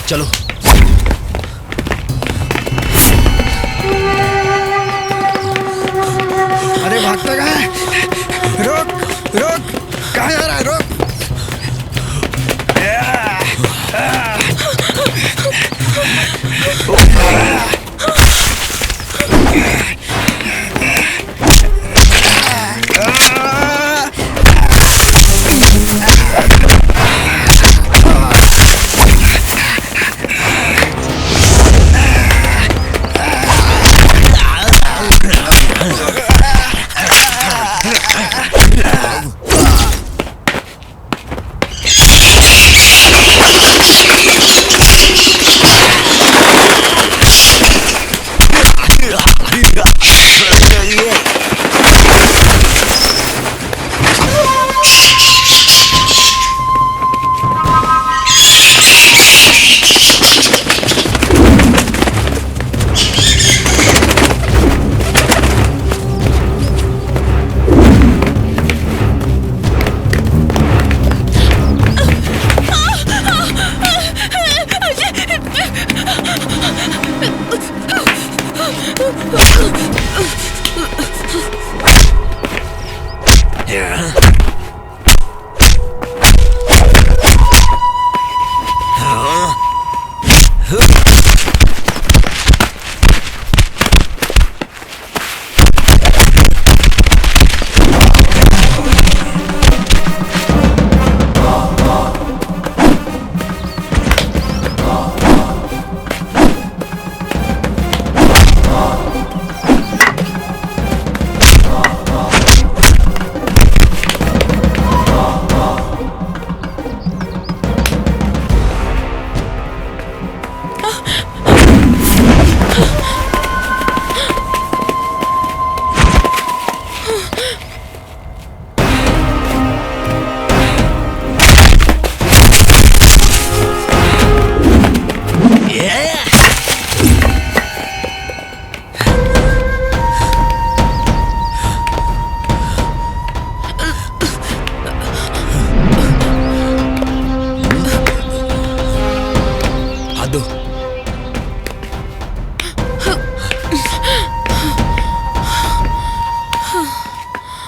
चलो। अरे भागता कहाँ है? रोक रोक, कहाँ जा रहा है? रोक।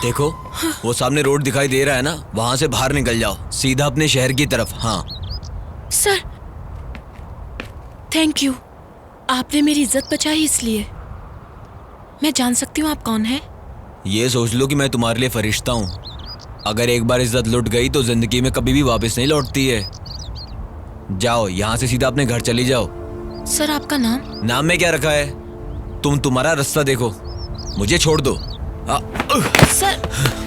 देखो वो सामने रोड दिखाई दे रहा है ना, वहां से बाहर निकल जाओ, सीधा अपने शहर की तरफ। हाँ सर, थैंक यू, आपने मेरी इज्जत बचाई। इसलिए मैं जान सकती हूँ आप कौन हैं? ये सोच लो कि मैं तुम्हारे लिए फरिश्ता हूँ। अगर एक बार इज्जत लुट गई तो जिंदगी में कभी भी वापस नहीं लौटती है। जाओ यहाँ से सीधा अपने घर चली जाओ। सर आपका नाम? नाम में क्या रखा है? तुम्हारा रास्ता देखो, मुझे छोड़ दो। सर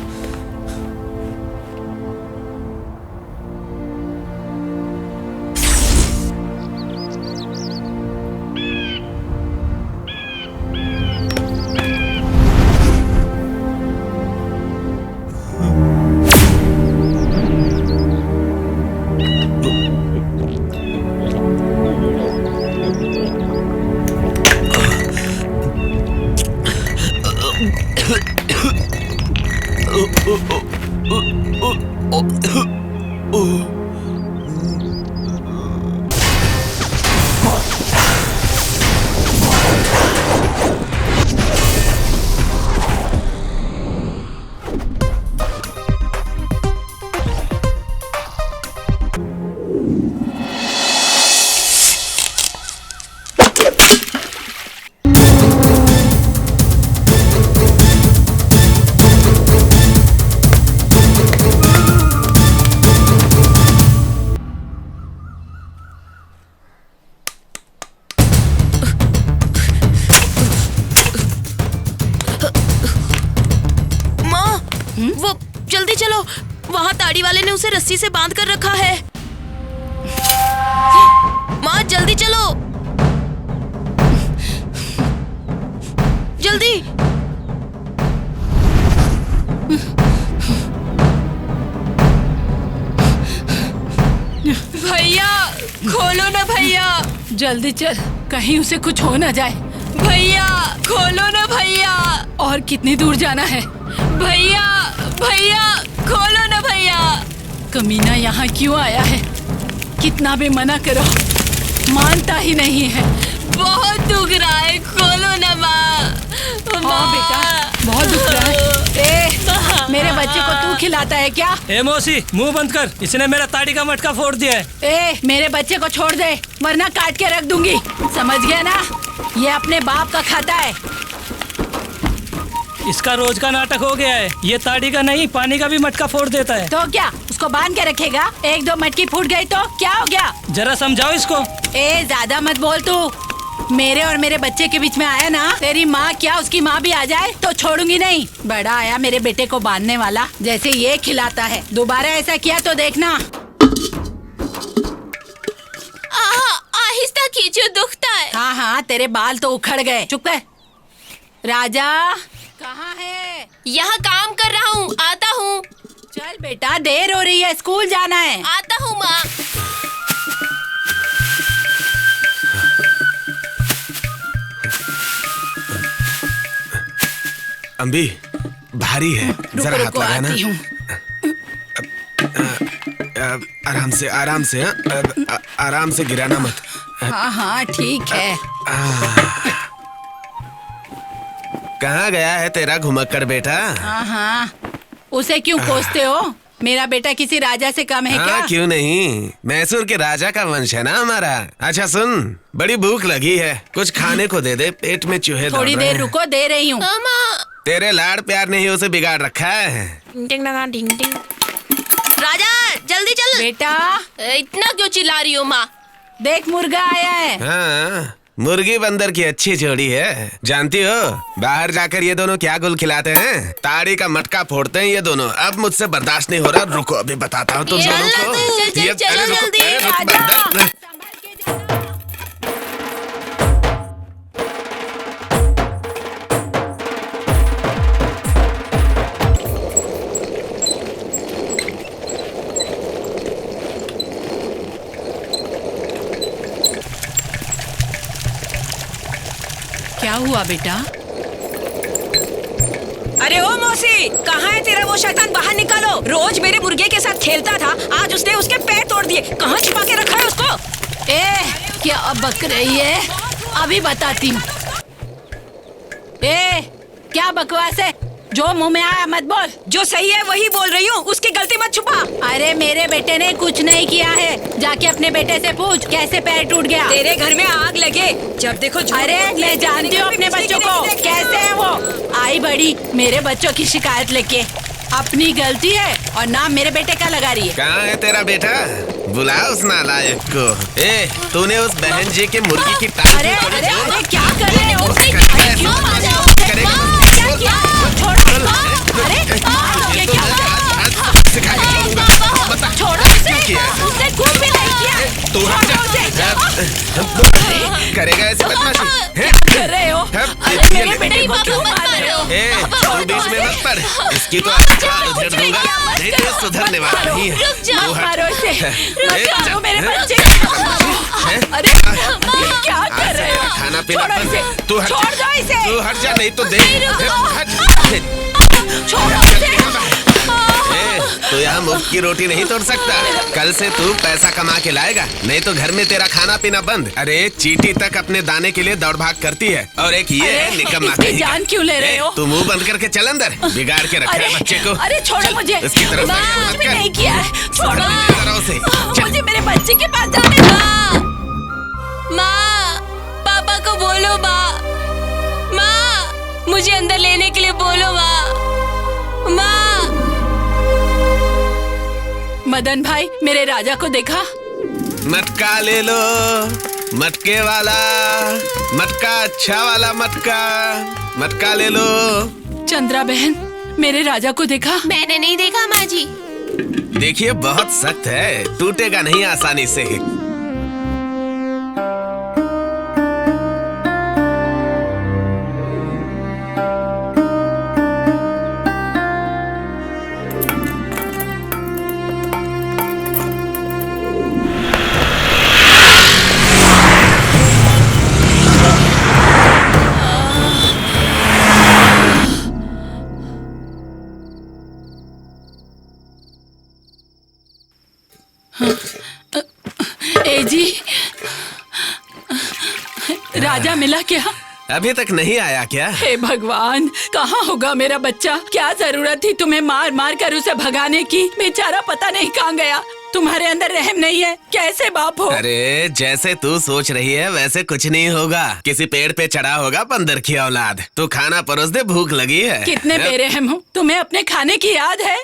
वो जल्दी चलो, वहाँ ताड़ी वाले ने उसे रस्सी से बांध कर रखा है। माँ जल्दी चलो, जल्दी। भैया खोलो ना भैया, जल्दी चल, कहीं उसे कुछ हो ना जाए। भैया खोलो ना भैया। और कितनी दूर जाना है? भैया भैया खोलो ना भैया। कमीना यहाँ क्यों आया है? कितना भी मना करो मानता ही नहीं है। बहुत दुख रहा है, खोलो ना माँ। हाँ बेटा, बहुत दुख रहा है। मेरे बच्चे को तू खिलाता है क्या? ए मौसी, मुंह बंद कर, इसने मेरा ताड़ी का मटका फोड़ दिया है। मेरे बच्चे को छोड़ दे वरना काट के रख दूंगी, समझ गया ना? ये अपने बाप का खाता है। इसका रोज का नाटक हो गया है, ये ताड़ी का नहीं पानी का भी मटका फोड़ देता है। तो क्या उसको बांध के रखेगा? एक दो मटकी फूट गई तो क्या हो गया? जरा समझाओ इसको। ज्यादा मत बोल तू। मेरे और मेरे बच्चे के बीच में आया ना, तेरी माँ क्या उसकी माँ भी आ जाए तो छोड़ूंगी नहीं। बड़ा आया मेरे बेटे को बांधने वाला, जैसे ये खिलाता है। दोबारा ऐसा किया तो देखना। आहिस्ता कीजिए, दुखता है। हाँ हाँ, तेरे बाल तो उखड़ गए। चुप कर। राजा कहाँ है? यहाँ काम कर रहा हूँ, आता हूँ। चल बेटा, देर हो रही है, स्कूल जाना है। आता हूँ माँ। अम्बी भारी है, जरा हाथ रुको, लगाना। आती हूँ। आराम से आराम से, आराम से गिराना मत। हाँ हाँ ठीक है। कहाँ गया है तेरा घुमक्कड़ बेटा? हाँ हाँ, उसे क्यों कोसते हो? मेरा बेटा किसी राजा से कम है क्या? हाँ क्यों नहीं, मैसूर के राजा का वंश है ना हमारा। अच्छा सुन, बड़ी भूख लगी है, कुछ खाने को दे दे, पेट में चूहे दौड़ थोड़ी रहे देर हैं। रुको, दे रही हूँ। तेरे लाड़ प्यार ने ही उसे बिगाड़ रखा है। डिंग डिंग। राजा जल्दी चल। बेटा इतना क्यों चिल्ला रही हो माँ? देख, मुर्गा आया है। हाँ, मुर्गी बंदर की अच्छी जोड़ी है। जानती हो, बाहर जाकर ये दोनों क्या गुल खिलाते हैं? ताड़ी का मटका फोड़ते हैं ये दोनों। अब मुझसे बर्दाश्त नहीं हो रहा, रुको अभी बताता हूँ तुम दोनों को। चलो जल्दी। क्या हुआ बेटा? अरे ओ मौसी, कहाँ है तेरा वो शैतान? बाहर निकालो। रोज मेरे मुर्गे के साथ खेलता था, आज उसने उसके पैर तोड़ दिए। कहाँ छिपा के रखा है उसको? क्या बक रही है? अभी बताती हूँ। क्या बकवास है? जो मुंह में आया मत बोल। जो सही है वही बोल रही हूँ, उसकी गलती मत छुपा। अरे मेरे बेटे ने कुछ नहीं किया है, जाके अपने बेटे से पूछ कैसे पैर टूट गया। तेरे घर में आग लगे, जब देखो झूठ अरे बोलती है। मैं जानती हूँ अपने बच्चों को, कैसे है वो। आई बड़ी मेरे बच्चों की शिकायत लेके, अपनी गलती है और नाम मेरे बेटे का लगा रही है। कहाँ है तेरा बेटा? बुला उस नालायक को। तूने उस बहन जी के मुर्गी की टांग अरे तोड़ी। अरे अरे क्या कर रहे हो? अरे क्यों क्या आ जाओ? करेगा? क्या किया? छोड़ो। अरे ये क्या हो रहा है? सिखा के छोड़ूंगा। बता छोड़ो क्या उसे, किया? उसने कुछ भी नहीं किया। तू हट जा। करेगा ऐसी बदमाशी? कर रहे हो? अरे मेरे बेटे को क्यों मार रहे हो? तू बीच में मत पड़, इसकी तो उधेड़ दूंगा, नहीं तो सुधरने वाला नहीं है। मत मारो इसे, मत मारो मेरे बच्चे। अरे क्या कर रहे हो? खाना पीना छोड़ो बंद। इसे, तू हट छोड़ दो इसे। तू हट जा, नहीं तो दे। छोड़ो इसे। तू यहाँ मुफ्त की रोटी नहीं तोड़ सकता। कल से तू पैसा कमा के लाएगा, नहीं तो घर में तेरा खाना पीना बंद। अरे चींटी तक अपने दाने के लिए दौड़ भाग करती है, और एक ये है निकम्मा इसकी कहीं का। जान क्यों ले रहे हो? तू मुंह बंद करके चल अंदर, बिगाड़ के रखा है बच्चे को। अरे छोड़ो चल, मुझे। इसकी तरफ माँ, मत कुछ भी कर। नहीं किया है, छोड़ो। जरा उसे। चल। मुझे मेरे बच्चे के पास जाने दो। माँ, पापा को बोलो माँ, मुझे अंदर लेने के लिए बोलो माँ। मदन भाई, मेरे राजा को देखा? मटका ले लो, मटके वाला मटका, अच्छा वाला मटका, मटका ले लो। चंद्रा बहन, मेरे राजा को देखा? मैंने नहीं देखा माँ जी। देखिए बहुत सख्त है, टूटेगा नहीं आसानी से। ए जी, राजा मिला क्या? अभी तक नहीं आया क्या? हे भगवान, कहाँ होगा मेरा बच्चा? क्या जरूरत थी तुम्हें मार मार कर उसे भगाने की? बेचारा पता नहीं कहाँ गया। तुम्हारे अंदर रहम नहीं है? कैसे बाप हो? अरे जैसे तू सोच रही है वैसे कुछ नहीं होगा। किसी पेड़ पे चढ़ा होगा बंदर की औलाद। तू खाना परोस दे, भूख लगी है। कितने बेरहम हो? तुम्हें अपने खाने की याद है?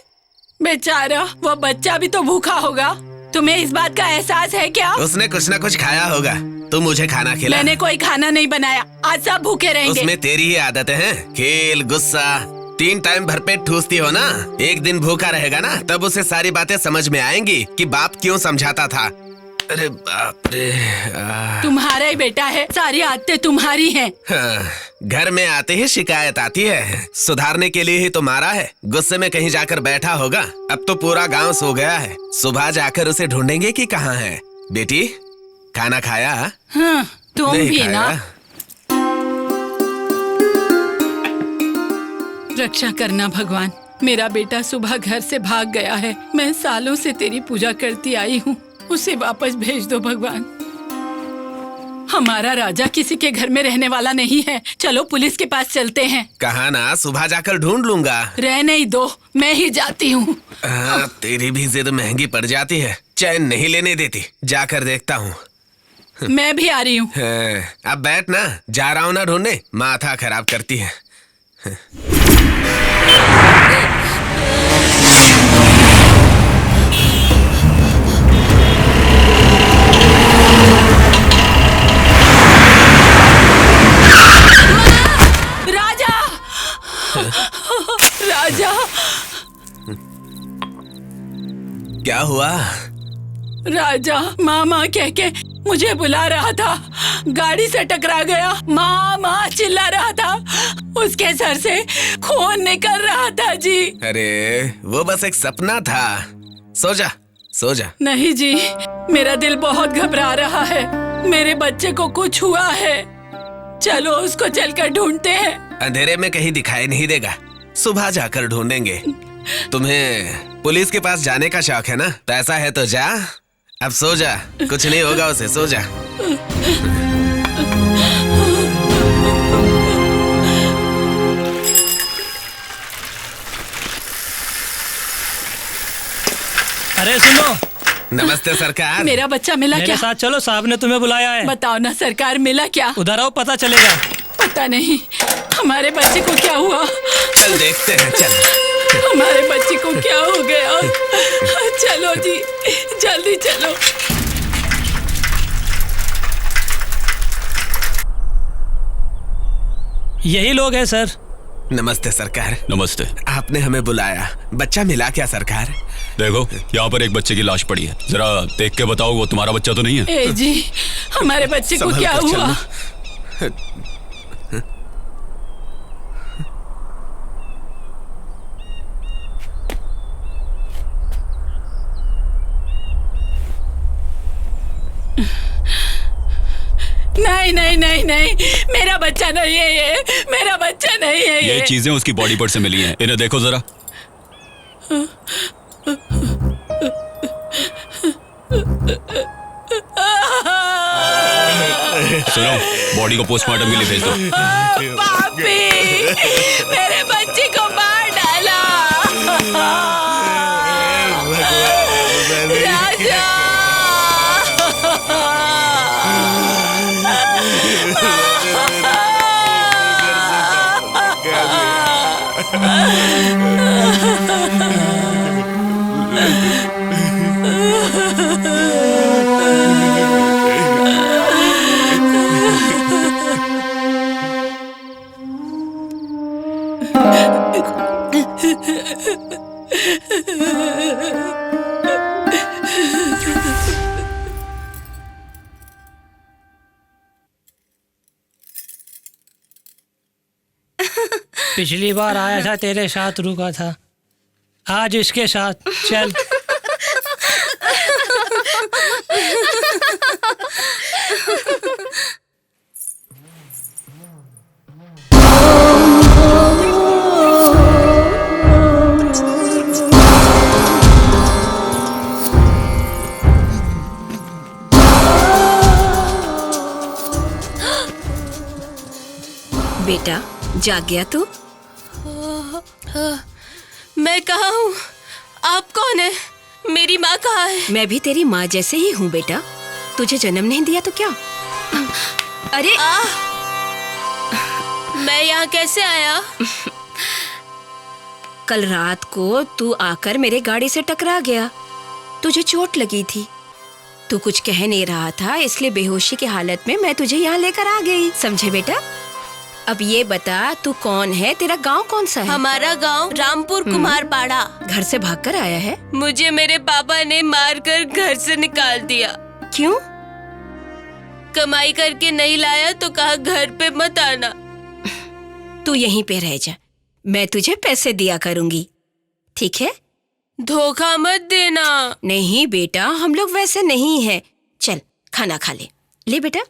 बेचारा वो बच्चा भी तो भूखा होगा। तुम्हें इस बात का एहसास है क्या? उसने कुछ न कुछ खाया होगा। तू मुझे खाना खिला। मैंने कोई खाना नहीं बनाया, आज सब भूखे रहेंगे। उसमें तेरी ही आदत है, खेल, गुस्सा। 3 टाइम भरपेट ठूसती हो ना। एक दिन भूखा रहेगा ना, तब उसे सारी बातें समझ में आएंगी कि बाप क्यों समझाता था। अरे बाप रे। तुम्हारा ही बेटा है, सारी आदतें तुम्हारी हैं। हाँ, घर में आते ही शिकायत आती है। सुधारने के लिए ही तो मारा है। गुस्से में कहीं जाकर बैठा होगा। अब तो पूरा गांव सो गया है। सुबह जाकर उसे ढूंढेंगे कि कहाँ है। बेटी, खाना खाया? हाँ, तुम नहीं भी खाया? ना। रक्षा करना भगवान। मेरा बेटा सुबह घर से भाग गया है। मैं सालों से तेरी पूजा करती आई हूँ, उसे वापस भेज दो भगवान। हमारा राजा किसी के घर में रहने वाला नहीं है। चलो पुलिस के पास चलते हैं। कहा ना, सुबह जाकर ढूंढ लूंगा। रहने ही दो, मैं ही जाती हूँ। तेरी भी जिद महंगी पड़ जाती है, चैन नहीं लेने देती। जाकर देखता हूँ। मैं भी आ रही हूँ। अब बैठ ना, जा रहा हूँ ना ढूंढने। माथा खराब करती है। राजा, राजा, क्या हुआ? राजा मामा कह के मुझे बुला रहा था। गाड़ी से टकरा गया। माँ माँ चिल्ला रहा था। उसके सर से खून निकल रहा था जी। अरे वो बस एक सपना था। सो जा, सो जा। नहीं जी, मेरा दिल बहुत घबरा रहा है। मेरे बच्चे को कुछ हुआ है। चलो उसको चलकर ढूंढते हैं। अंधेरे में कहीं दिखाई नहीं देगा। सुबह जाकर ढूंढेंगे। तुम्हें पुलिस के पास जाने का शौक है ना? तो ऐसा है तो जा। अब सो जा, कुछ नहीं होगा उसे। सो जा। अरे सुनो, नमस्ते सरकार। मेरा बच्चा मिला मेरे क्या? साथ चलो, साहब ने तुम्हें बुलाया है। बताओ ना सरकार, मिला क्या? उधर आओ, पता चलेगा। पता नहीं हमारे बच्चे को क्या हुआ। चल देखते हैं, चल। हमारे बच्चे को क्या हो गया? चलो जी, जल्दी चलो। यही लोग हैं सर। नमस्ते सरकार। नमस्ते। आपने हमें बुलाया। बच्चा मिला क्या सरकार? देखो, यहाँ पर एक बच्चे की लाश पड़ी है। जरा देख के बताओ, वो तुम्हारा बच्चा तो नहीं है? ए जी, हमारे बच्चे को संभल क्या कर हुआ? चलना। नहीं नहीं नहीं नहीं, मेरा बच्चा नहीं है ये। मेरा बच्चा नहीं है ये चीजें उसकी बॉडी पर से मिली हैं। इन्हें देखो जरा। सुनो, बॉडी को पोस्टमार्टम के लिए भेज दो। पापी, मेरे बच्चे को मार डाला। राजा, पिछली बार आया था तेरे साथ रुका था, आज इसके साथ चल। बेटा जाग गया तू? मैं कहाँ हूँ? आप कौन है? मेरी माँ कहाँ है? मैं भी तेरी माँ जैसे ही हूँ बेटा। तुझे जन्म नहीं दिया तो क्या? अरे मैं यहाँ कैसे आया? कल रात को तू आकर मेरे गाड़ी से टकरा गया। तुझे चोट लगी थी, तू कुछ कह नहीं रहा था, इसलिए बेहोशी की हालत में मैं तुझे यहाँ लेकर आ गई। समझे बेटा? अब ये बता तू कौन है, तेरा गांव कौन सा है? हमारा गांव रामपुर कुम्हारपाड़ा। घर से भागकर आया है? मुझे मेरे पापा ने मारकर घर से निकाल दिया। क्यों? कमाई करके नहीं लाया तो कहा घर पे मत आना। तू यहीं पे रह जा, मैं तुझे पैसे दिया करूंगी, ठीक है? धोखा मत देना। नहीं बेटा, हम लोग वैसे नहीं हैं। चल खाना खा ले। ले बेटा।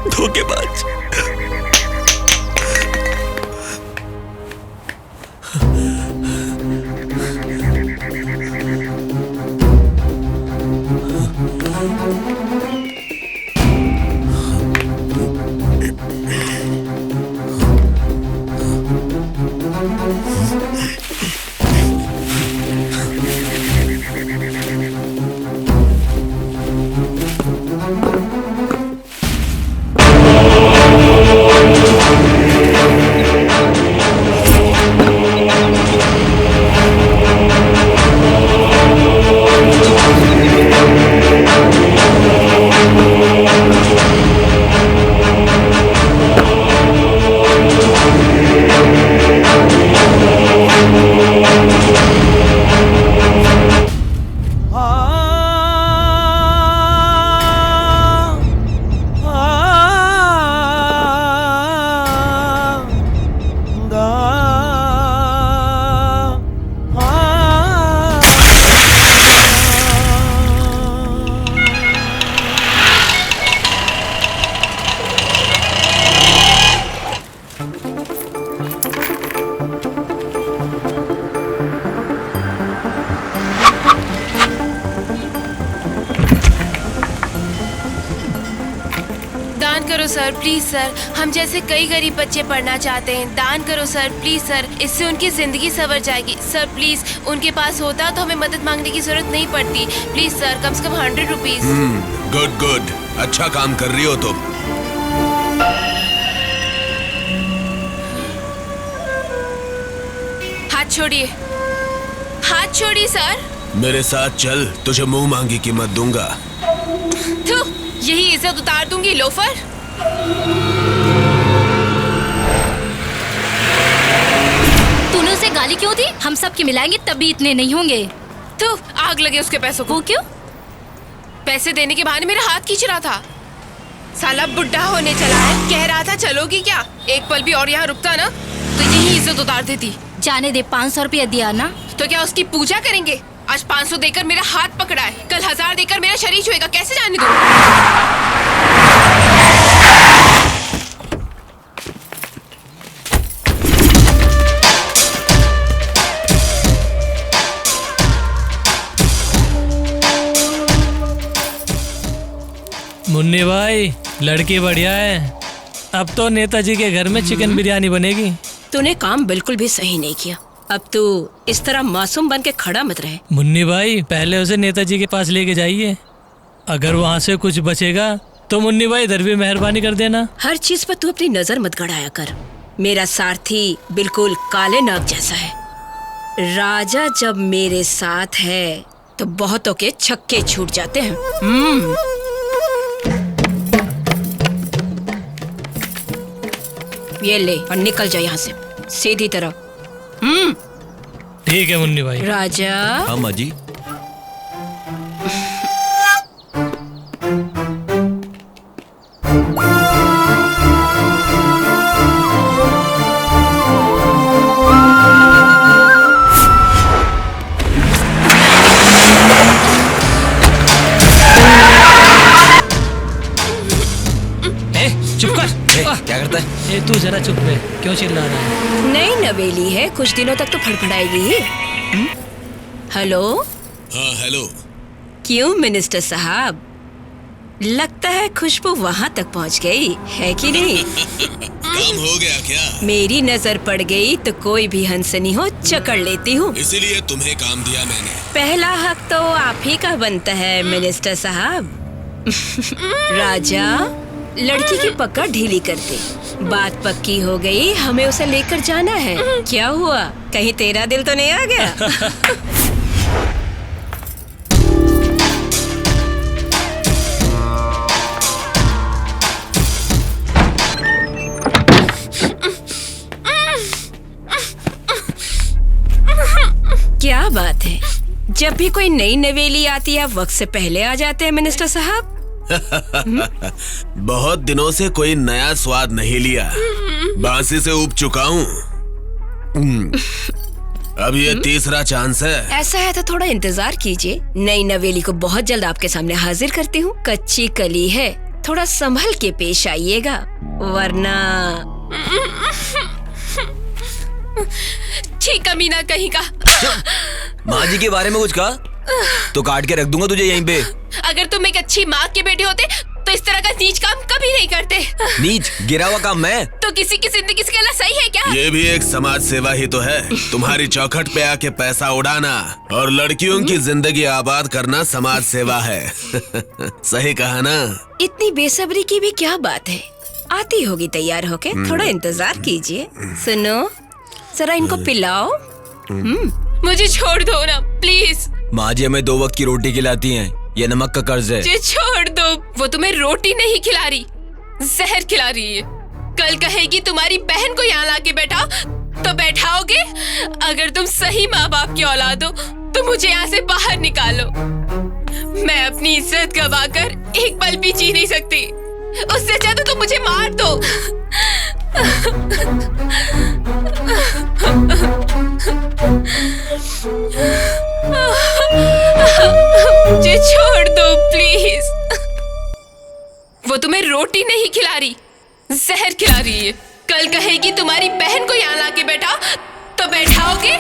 धोखेबाज। करो सर, प्लीज सर। हम जैसे कई गरीब बच्चे पढ़ना चाहते हैं। दान करो सर, प्लीज सर। इससे उनकी जिंदगी संवर जाएगी। सर प्लीज, उनके पास होता तो हमें मदद मांगने की जरूरत नहीं पड़ती। प्लीज सर, कम से कम 100 रुपीज। गुड गुड, अच्छा काम कर रही हो तुम। हाथ छोड़िए, हाथ छोड़िए सर। मेरे साथ चल, तुझे मुंह मांगी कीमत दूंगा। थू, यही इज्जत उतार दूंगी लोफर। तूने उसे गाली क्यों दी? हम सब की मिलाएंगे तभी इतने नहीं होंगे। तू, आग लगे उसके पैसों को। वो क्यों? पैसे देने के बहाने मेरा हाथ खींच रहा था। साला बुढ़ा होने चला है, कह रहा था चलोगी क्या? एक पल भी और यहाँ रुकता ना तो यही इज्जत उतार देती। जाने दे, 500 रुपया दिया ना। तो क्या उसकी पूजा करेंगे? आज 500 देकर मेरा हाथ पकड़ा है, कल 1000 देकर मेरा शरीर छुएगा। कैसे जाने दूं? मुन्नी भाई, लड़की बढ़िया है। अब तो नेताजी के घर में चिकन बिरयानी बनेगी। तूने काम बिल्कुल भी सही नहीं किया। अब तू इस तरह मासूम बन के खड़ा मत रहे। मुन्नी भाई, पहले उसे नेताजी के पास लेके जाइए। अगर वहाँ से कुछ बचेगा तो मुन्नी भाई इधर भी मेहरबानी कर देना। हर चीज पर तू अपनी नजर मत गड़ाया कर। मेरा सारथी बिल्कुल काले नाग जैसा है। राजा जब मेरे साथ है तो बहुतों के छक्के छूट जाते हैं। ये ले और निकल जा यहाँ से सीधी तरह। ठीक है मुन्नी भाई। राजा, हाँ माँ जी। चुप कर। क्या करता है? ए, तू जरा चुप रहे। क्यों चिल्ला रहा है? नई नवेली है, कुछ दिनों तक तो फड़फड़ाएगी ही। हेलो। हाँ हेलो। क्यों मिनिस्टर साहब, लगता है खुशबू वहाँ तक पहुँच गई है कि नहीं? काम हो गया क्या? मेरी नजर पड़ गई तो कोई भी हंसनी हो चकड़ लेती हूँ। इसीलिए तुम्हें काम दिया मैंने। पहला हक तो आप ही का बनता है मिनिस्टर साहब। राजा, लड़की की पकड़ ढीली कर दे। बात पक्की हो गई, हमें उसे लेकर जाना है। क्या हुआ, कहीं तेरा दिल तो नहीं आ गया? क्या बात है, जब भी कोई नई नवेली आती है वक्त से पहले आ जाते हैं मिनिस्टर साहब। बहुत दिनों से कोई नया स्वाद नहीं लिया, बांसी से ऊब चुका हूँ। अब ये तीसरा चांस है। ऐसा है तो थोड़ा इंतजार कीजिए, नई नवेली को बहुत जल्द आपके सामने हाजिर करती हूँ। कच्ची कली है, थोड़ा संभल के पेश आइएगा, वरना। ठीक कमीना कहीं का। माँ जी के बारे में कुछ कहा तो काट के रख दूंगा तुझे यहीं पे। अगर तुम एक अच्छी माँ के बेटे होते तो इस तरह का नीच काम कभी नहीं करते। नीच गिरा हुआ काम मैं? तो किसी की जिंदगी से कहना सही है क्या? ये भी एक समाज सेवा ही तो है। तुम्हारी चौखट पे आके पैसा उड़ाना और लड़कियों की जिंदगी आबाद करना समाज सेवा है। सही कहा ना? इतनी बेसब्री की भी क्या बात है, आती होगी तैयार होके, थोड़ा इंतजार कीजिए। सुनो, जरा इनको पिलाओ। मुझे छोड़ दो ना प्लीज। माँ जी हमें 2 वक्त की रोटी खिलाती हैं, ये नमक का कर्ज है। मुझे छोड़ दो। वो तुम्हें रोटी नहीं खिला रही, जहर खिला रही है। कल कहेगी तुम्हारी बहन को यहाँ लाके बैठाओ तो बैठाओगे। अगर तुम सही माँ बाप की औलाद हो तो मुझे यहाँ से बाहर निकालो। मैं अपनी इज्जत गवाकर एक पल भी जी नहीं सकती। उससे अच्छा तो तुम मुझे मार दो। मुझे छोड़ दो प्लीज। वो तुम्हें रोटी नहीं खिला रही, जहर खिला रही है। कल कहेगी तुम्हारी बहन को यहाँ लाके बैठाओ तो बैठाओगे।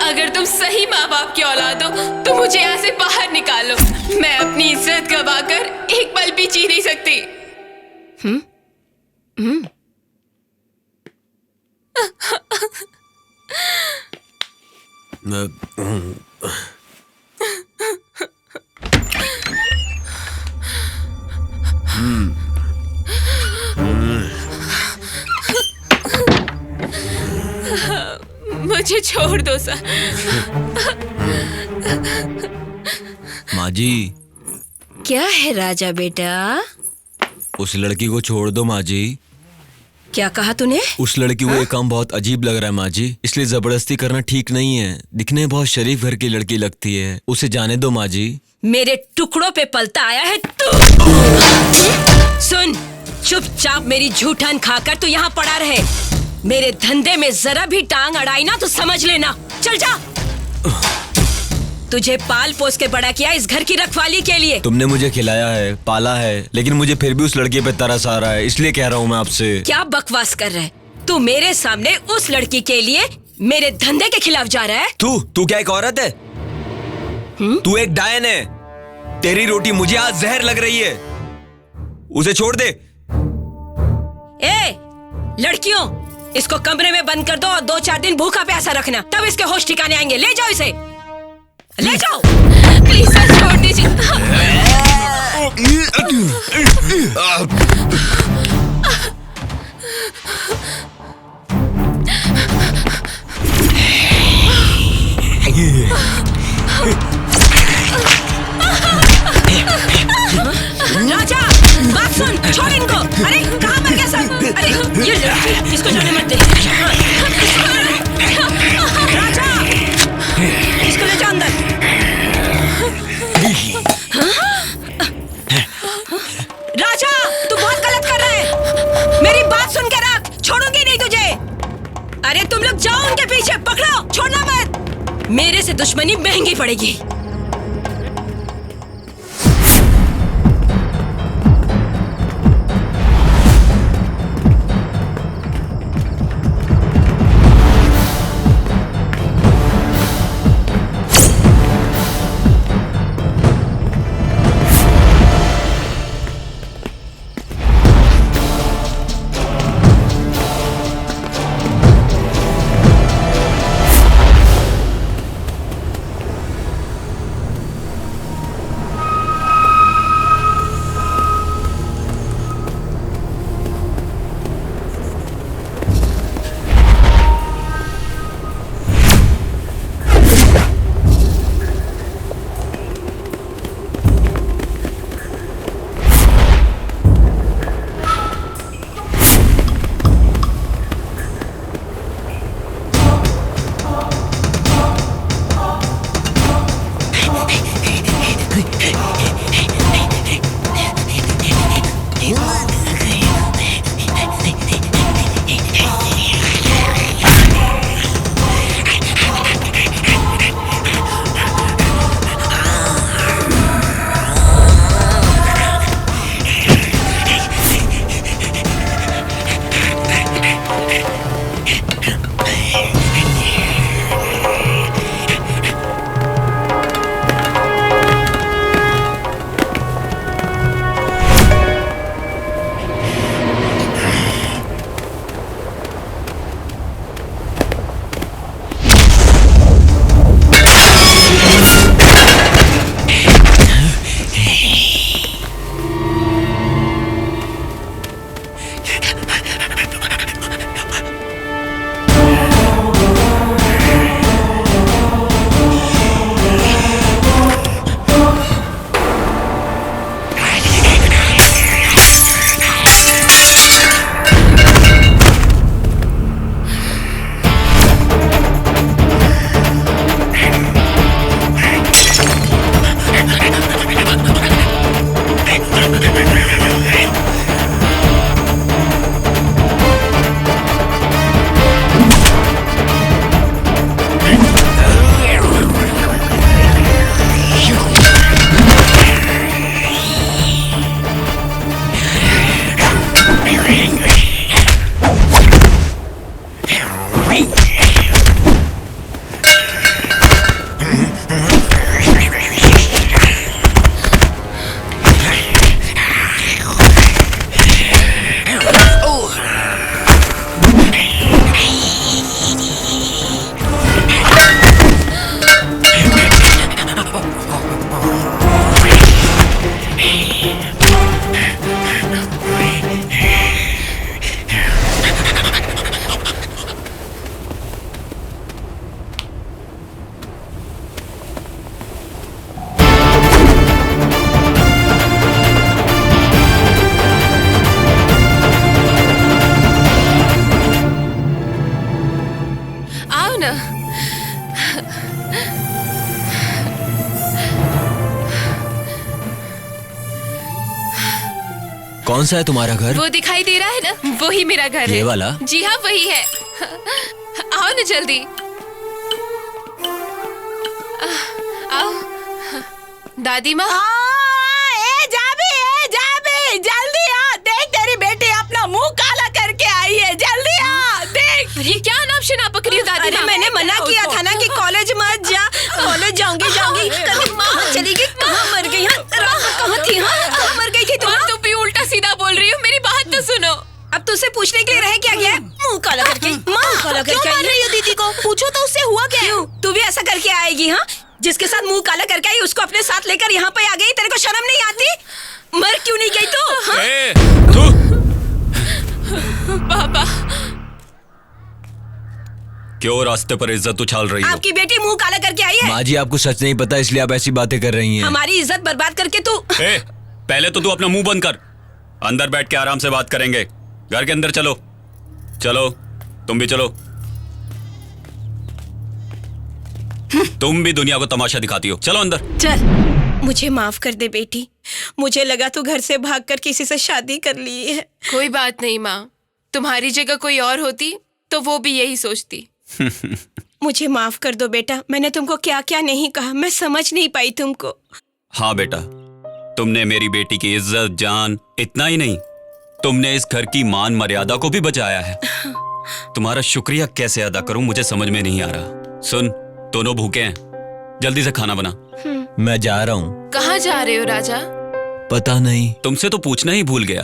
अगर तुम सही माँ बाप की औलाद हो तो मुझे यहाँ से बाहर निकालो। मैं अपनी इज्जत गवाकर एक पल भी जी नहीं सकती। मुझे छोड़ दो सर। माँ जी। क्या है राजा बेटा? उस लड़की को छोड़ दो माँ जी। क्या कहा तूने? उस लड़की को ये काम बहुत अजीब लग रहा है माँ जी, इसलिए जबरदस्ती करना ठीक नहीं है। दिखने में बहुत शरीफ घर की लड़की लगती है, उसे जाने दो माँ जी। मेरे टुकड़ों पे पलता आया है तू। सुन, चुपचाप मेरी जूठन खाकर तू यहाँ पड़ा रहे। मेरे धंधे में जरा भी टांग अड़ाई ना तो समझ लेना। चल जा। तुझे पाल पोस के बड़ा किया इस घर की रखवाली के लिए। तुमने मुझे खिलाया है, पाला है, लेकिन मुझे फिर भी उस लड़की पे तरस आ रहा है, इसलिए कह रहा हूँ मैं आपसे। क्या बकवास कर रहा है तू? मेरे सामने उस लड़की के लिए मेरे धंधे के खिलाफ जा रहा है? तू क्या एक औरत है? तू एक डायन है। तेरी रोटी मुझे आज जहर लग रही है। उसे छोड़ दे। ए, लड़कियों, इसको कमरे में बंद कर दो और 2-4 दिन भूखा प्यासा रखना, तब इसके होश ठिकाने आएंगे। ले जाओ इसे, ले जाओ। प्लीज सर छोड़ दीजिए। राजा, बात सुन, छोड़ इनको। अरे कहाँ मर गया सब? अरे ये लड़की, इसको जाने मत दे। राजा, इसको ले जाओ अंदर। राजा, तू बहुत गलत कर रहा है। मेरी बात सुन के रख, छोड़ूंगी नहीं तुझे। अरे तुम लोग जाओ उनके पीछे, पकड़ो, छोड़ना मत। मेरे से दुश्मनी महंगी पड़ेगी। कौन सा है तुम्हारा घर? वो दिखाई दे रहा है ना, वही मेरा घर है। ये वाला? जी हाँ वही है। आओ ना जल्दी आओ। दादी माँ जल्दी आ, देख तेरी बेटी अपना मुंह काला करके आई है, जल्दी आ देख। ये क्या नाम शनाप पकड़ी हो दादी? अरे मैंने मना किया था ना कि कॉलेज मत जा। कॉलेज जाऊंगी कभी माँ चली गई, कहाँ मर गई? कहाँ थी? कहाँ मर गई थी तुम? तू भी उल्टा सीधा पूछने के लिए रह क्या गया? मुंह काला करके माँ काला करके क्यों मार रही हो दीदी को? पूछो तो उससे हुआ क्या? क्यों तू भी ऐसा करके आएगी? हाँ, जिसके साथ मुंह काला करके आई उसको अपने साथ लेकर यहाँ पे आ गई। तेरे को शर्म नहीं आती? मर क्यों नहीं गई तू? हाँ? पापा क्यों रास्ते पर इज्जत उछाल रही हो? आपकी बेटी मुंह काला करके आई है। माँ जी आपको सच नहीं पता इसलिए आप ऐसी बातें कर रही हैं। हमारी इज्जत बर्बाद करके तू। पहले तो तू अपना मुंह बंद कर। अंदर बैठ के आराम से बात करेंगे। घर के अंदर चलो। चलो, तुम भी चलो। तुम भी दुनिया को तमाशा दिखाती हो। चलो अंदर। चल। मुझे माफ कर दे बेटी, मुझे लगा तू घर से भागकर किसी से शादी कर ली है। कोई बात नहीं माँ, तुम्हारी जगह कोई और होती तो वो भी यही सोचती। मुझे माफ कर दो बेटा, मैंने तुमको क्या क्या नहीं कहा, मैं समझ नहीं पाई तुमको। हाँ बेटा, तुमने मेरी बेटी की इज्जत जान इतना ही नहीं, तुमने इस घर की मान मर्यादा को भी बचाया है। तुम्हारा शुक्रिया कैसे अदा करूं मुझे समझ में नहीं आ रहा। सुन, दोनों भूखे हैं, जल्दी से खाना बना। मैं जा रहा हूँ। कहाँ जा रहे हो राजा? पता नहीं। तुमसे तो पूछना ही भूल गया,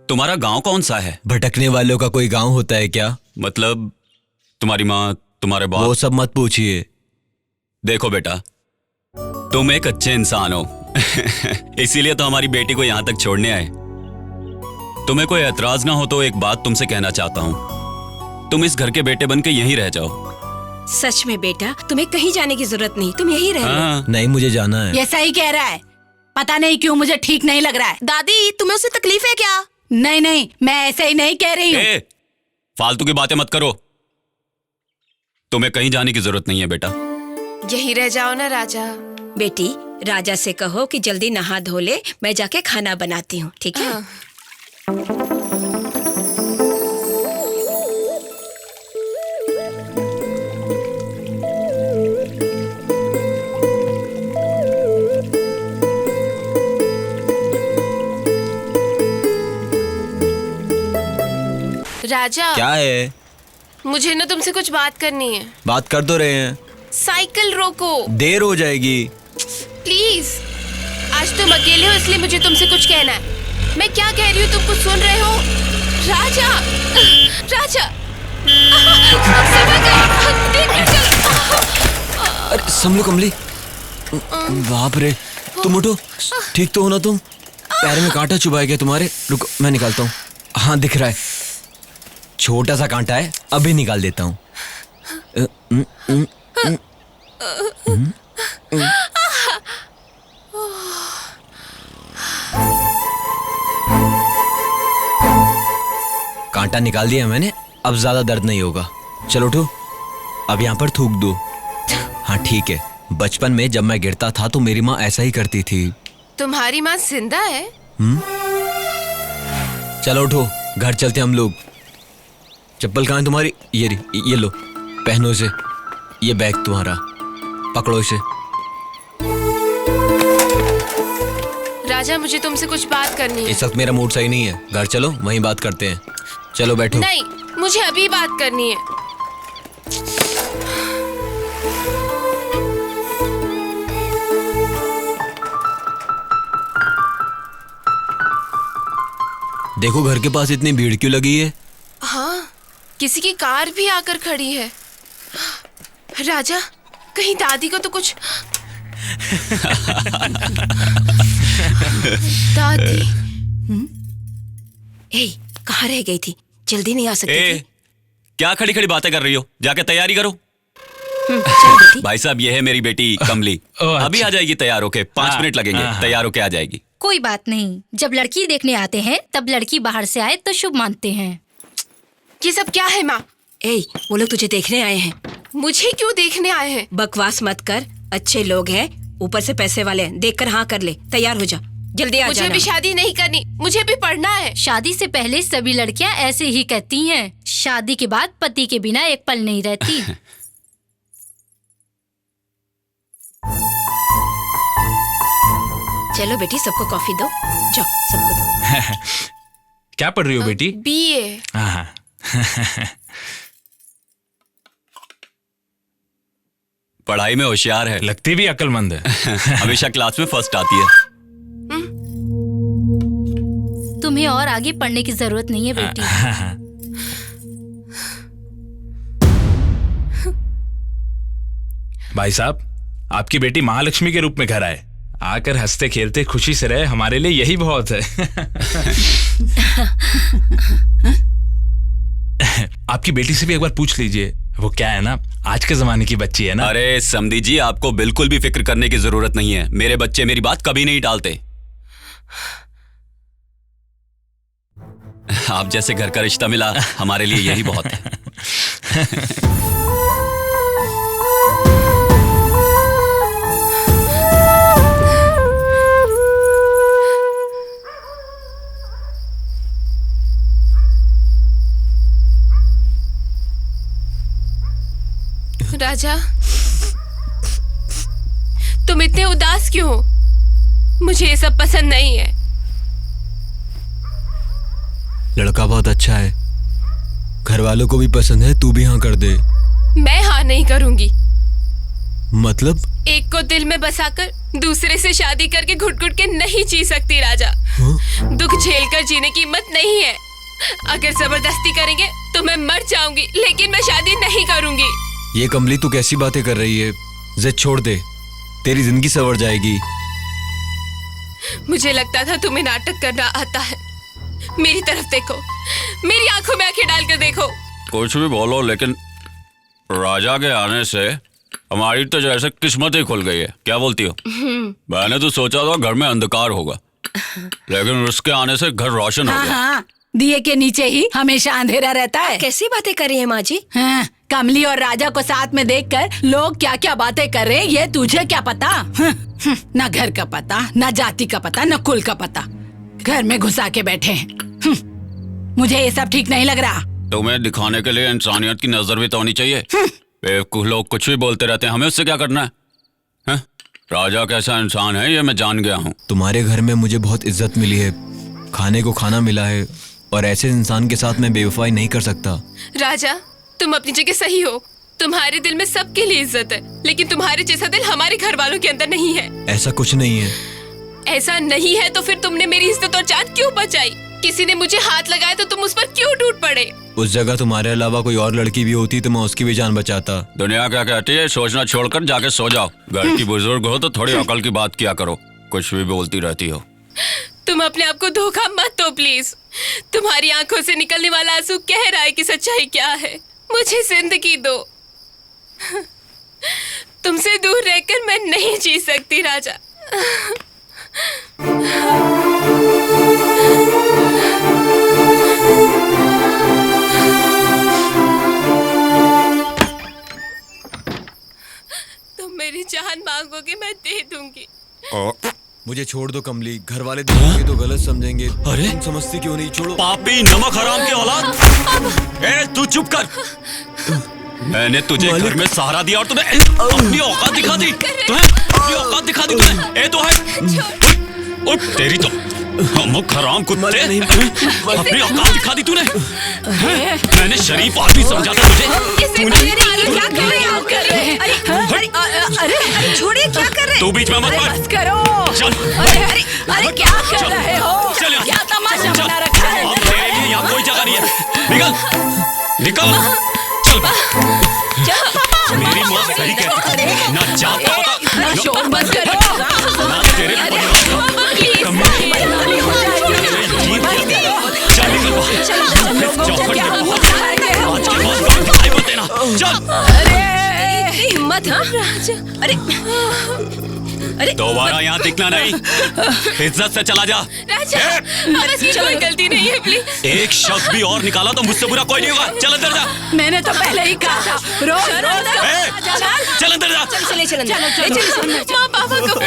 तुम्हारा गांव कौन सा है? भटकने वालों का कोई गांव होता है क्या? मतलब तुम्हारी माँ, तुम्हारे बाप? वो सब मत पूछिए। देखो बेटा, तुम एक अच्छे इंसान हो इसीलिए तो हमारी बेटी को यहाँ तक छोड़ने आए। तुम्हें कोई एतराज ना हो तो एक बात तुमसे कहना चाहता हूँ, तुम इस घर के बेटे बन के यहीं रह जाओ। सच में बेटा, तुम्हें कहीं जाने की जरूरत नहीं, तुम यहीं रह लो। नहीं, मुझे जाना है। ये सही कह रहा है, पता नहीं क्यों मुझे ठीक नहीं लग रहा है। दादी, तुम्हें उससे तकलीफ है क्या? नहीं नहीं, मैं ऐसे ही नहीं कह रही हूँ। फालतू की बातें मत करो, तुम्हें कहीं जाने की जरूरत नहीं है बेटा। यही रह जाओ ना राजा। बेटी, राजा से कहो कि जल्दी नहा धो ले, मैं जाके खाना बनाती हूँ, ठीक है? राजा, क्या है? मुझे ना तुमसे कुछ बात करनी है। बात कर तो रहे हैं। साइकिल रोको। देर हो जाएगी। प्लीज, आज तुम अकेले हो इसलिए मुझे तुमसे कुछ कहना है। मैं क्या कह रही हूँ तुम कुछ सुन रहे हो? राजा, राजा, अरे समझो कमली, बाप रे, तुम उठो। ठीक तो हो ना तुम? पैर में कांटा चुभाया गया तुम्हारे? रुको, मैं निकालता हूँ। हाँ, दिख रहा है, छोटा सा कांटा है, अभी निकाल देता हूँ। कांटा निकाल दिया मैंने, अब ज्यादा दर्द नहीं होगा। चलो उठो, अब यहाँ पर थूक दो। हाँ ठीक है, बचपन में जब मैं गिरता था तो मेरी माँ ऐसा ही करती थी। तुम्हारी माँ जिंदा है? चलो उठो, घर चलते हम लोग। चप्पल कहाँ है तुम्हारी? ये लो, पहनो इसे। ये बैग तुम्हारा, पकड़ो इसे। राजा, मुझे तुमसे कुछ बात करनी है। इस वक्त मेरा मूड सही नहीं है, घर चलो, वहीं बात करते हैं। चलो बैठो। नहीं, मुझे अभी बात करनी है। देखो घर के पास इतनी भीड़ क्यों लगी है? हाँ, किसी की कार भी आकर खड़ी है। राजा, कहीं दादी को तो कुछ। दादी। कहाँ रह गई थी? जल्दी नहीं आ सकती थी? क्या खड़ी खड़ी बातें कर रही हो? जाके तैयारी करो। भाई साहब, ये है मेरी बेटी कमली। अभी आ जाएगी तैयार होके, 5 मिनट लगेंगे, तैयार होके आ जाएगी। कोई बात नहीं, जब लड़की देखने आते हैं तब लड़की बाहर से आए तो शुभ मानते हैं। ये सब क्या है माँ? वो लोग तुझे देखने आए हैं। मुझे क्यों देखने आए हैं? बकवास मत कर, अच्छे लोग हैं, ऊपर से पैसे वाले हैं, देखकर हाँ कर ले। तैयार हो जा, जल्दी आ जाना। मुझे भी शादी नहीं करनी, मुझे भी पढ़ना है। शादी से पहले सभी लड़कियां ऐसे ही कहती हैं, शादी के बाद पति के बिना एक पल नहीं रहती। चलो बेटी, सबको कॉफी दो, जाओ सबको दो। क्या पढ़ रही हो बेटी? बीए। पढ़ाई में होशियार है, लगती भी अक्लमंद है। हमेशा क्लास में फर्स्ट आती है। तुम्हें और आगे पढ़ने की जरूरत नहीं है बेटी। भाई साहब, आपकी बेटी महालक्ष्मी के रूप में घर आए, आकर हंसते खेलते खुशी से रहे, हमारे लिए यही बहुत है। आपकी बेटी से भी एक बार पूछ लीजिए, वो क्या है ना, आज के जमाने की बच्ची है ना। अरे समधी जी, आपको बिल्कुल भी फिक्र करने की जरूरत नहीं है। मेरे बच्चे मेरी बात कभी नहीं टालते। आप जैसे घर का रिश्ता मिला, हमारे लिए यही बहुत है। राजा, तुम इतने उदास क्यों हो? मुझे ये सब पसंद नहीं है। लड़का बहुत अच्छा है, घर वालों को भी पसंद है, तू भी हाँ कर दे। मैं हाँ नहीं करूंगी। मतलब? एक को दिल में बसाकर दूसरे से शादी करके घुट घुट के नहीं जी सकती राजा। दुख झेलकर जीने की हिम्मत नहीं है। अगर जबरदस्ती करेंगे तो मैं मर जाऊंगी, लेकिन मैं शादी नहीं करूंगी। ये कमली, तू कैसी बातें कर रही है? जिद छोड़ दे, तेरी जिंदगी संवर जाएगी। मुझे लगता था तुम्हें नाटक करना आता है। मेरी तरफ देखो, मेरी आंखों में आंखें डालकर देखो। कुछ भी बोलो, लेकिन राजा के आने से हमारी तो जैसे किस्मत ही खुल गई है। क्या बोलती हो? मैंने तो सोचा था घर में अंधकार होगा, लेकिन उसके आने से घर रोशन हो गया। हाँ, दिए के नीचे ही हमेशा अंधेरा रहता है। कैसी बातें कर रही है माँ जी? हाँ, कमली और राजा को साथ में देखकर लोग क्या क्या बातें कर रहे हैं, ये तुझे क्या पता? न घर का पता, न जाति का पता, न कुल का पता, घर में घुसा के बैठे हैं। मुझे ये सब ठीक नहीं लग रहा। तुम्हें दिखाने के लिए इंसानियत की नजर भी तो होनी चाहिए। बेवकूफ लोग कुछ भी बोलते रहते हैं, हमें उससे क्या करना है? राजा कैसा इंसान है ये मैं जान गया हूँ। तुम्हारे घर में मुझे बहुत इज्जत मिली है, खाने को खाना मिला है, और ऐसे इंसान के साथ मैं बेवफाई नहीं कर सकता। राजा, तुम अपनी जगह सही हो। तुम्हारे दिल में सबके लिए इज्जत है, लेकिन तुम्हारे जैसा दिल हमारे घर वालों के अंदर नहीं है। ऐसा कुछ नहीं है। ऐसा नहीं है तो फिर तुमने मेरी इज्जत और जान क्यों बचाई? किसी ने मुझे हाथ लगाया तो तुम उस पर क्यों टूट पड़े? उस जगह तुम्हारे अलावा कोई और लड़की भी होती तो मैं उसकी भी जान बचाता। दुनिया क्या कहती है, सोचना छोड़कर जाके सो जाओ। घर की बुजुर्ग हो तो थोड़ी अकल की बात किया करो, कुछ भी बोलती रहती हो। तुम अपने आप को धोखा मत दो प्लीज। तुम्हारी आंखों से निकलने वाला आंसू कह रहा है कि सच्चाई क्या है। मुझे जिंदगी दो। तुमसे दूर रहकर मैं नहीं जी सकती राजा। तुम मेरी जान मांगोगे, मैं दे दूंगी। मुझे छोड़ दो कमली, घर वाले देखेंगे तो गलत समझेंगे। अरे तुम समझती क्यों नहीं? छोड़ो। पापी नमक हराम की औलाद। ए तू चुप कर। मैंने तुझे घर में सहारा दिया और तुम्हें अपनी औकात दिखा दी। तुम्हें अपनी औकात दिखा दी तुम्हें। ए तो है और तेरी तो नमक हराम कुत्ते, अपनी औकात दिखा दी तूने। मैंने शरीफ आदमी समझा था तुझे। क्या कर रहे हैं? अरे छोड़िए, क्या कर रहे हैं? तू बीच में मत अरे पड़। बस करो। चल। अरे क्या कर रहे हो? चल यहाँ। क्या तमाशा चल। बना रखा है? अब तेरे लिए यहाँ कोई जगह नहीं है। निकल निकल। चल। मेरी माँ सही कहती है, ना जात का पता, शोर बंद करो। ना तेरे परिवार का कमी। चल निकल बाहर। चौखट में बहुत आज के बाद काम दिखाई मत देना। चल। अरे हिम्मत। हाँ राजा, अरे दोबारा यहाँ दिखना नहीं, इज्जत से चला जा। राजा, हमारी कोई गलती नहीं है प्लीज। एक शब्द भी और निकाला तो मुझसे बुरा कोई नहीं होगा। चल अंदर जा। मैंने तो पहले ही कहा था, रोज रोज चल अंदर जा। चल माँ पापा को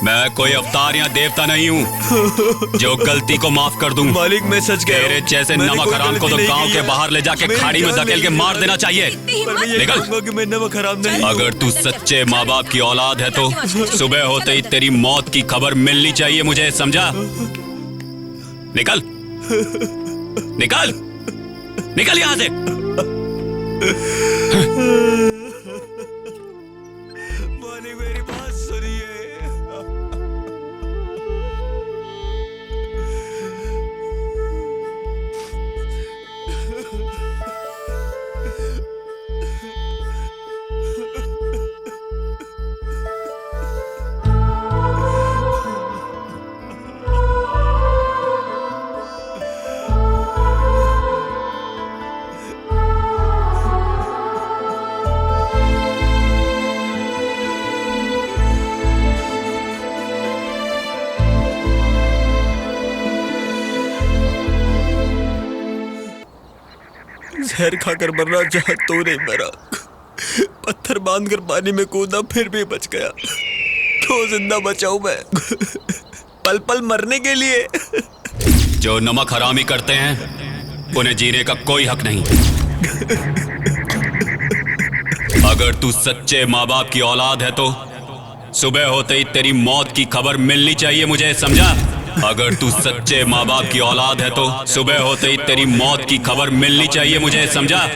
मैं कोई अवतार या देवता नहीं हूँ जो गलती को माफ कर दूं। मालिक मैं सच कह रहा हूं। तेरे जैसे मैंने नमक कोई हराम को तो गलती गांव नहीं के की बाहर ले जाके है। खाड़ी में मैंने धकेल के जान मार देना चाहिए। पर मैं निकल। कहूंगा कि मैं नमक हराम नहीं। अगर तू सच्चे माँ बाप की औलाद है तो सुबह होते ही तेरी मौत की खबर मिलनी चाहिए मुझे, समझा? निकल निकल निकल यहाँ से। मालिक मेरी बात सुनिए। जहर खाकर मरना चाहा तो नहीं मरा, पत्थर बांधकर पानी में कूदा फिर भी बच गया, तो जिंदा बचाऊं मैं पल पल मरने के लिए। जो नमक हरामी करते हैं उन्हें जीने का कोई हक नहीं। अगर तू सच्चे माँ बाप की औलाद है तो सुबह होते ही तेरी मौत की खबर मिलनी चाहिए मुझे, समझा? अगर तू सच्चे माँ बाप की औलाद है तो सुबह होते ही तेरी मौत की खबर मिलनी चाहिए मुझे, समझा?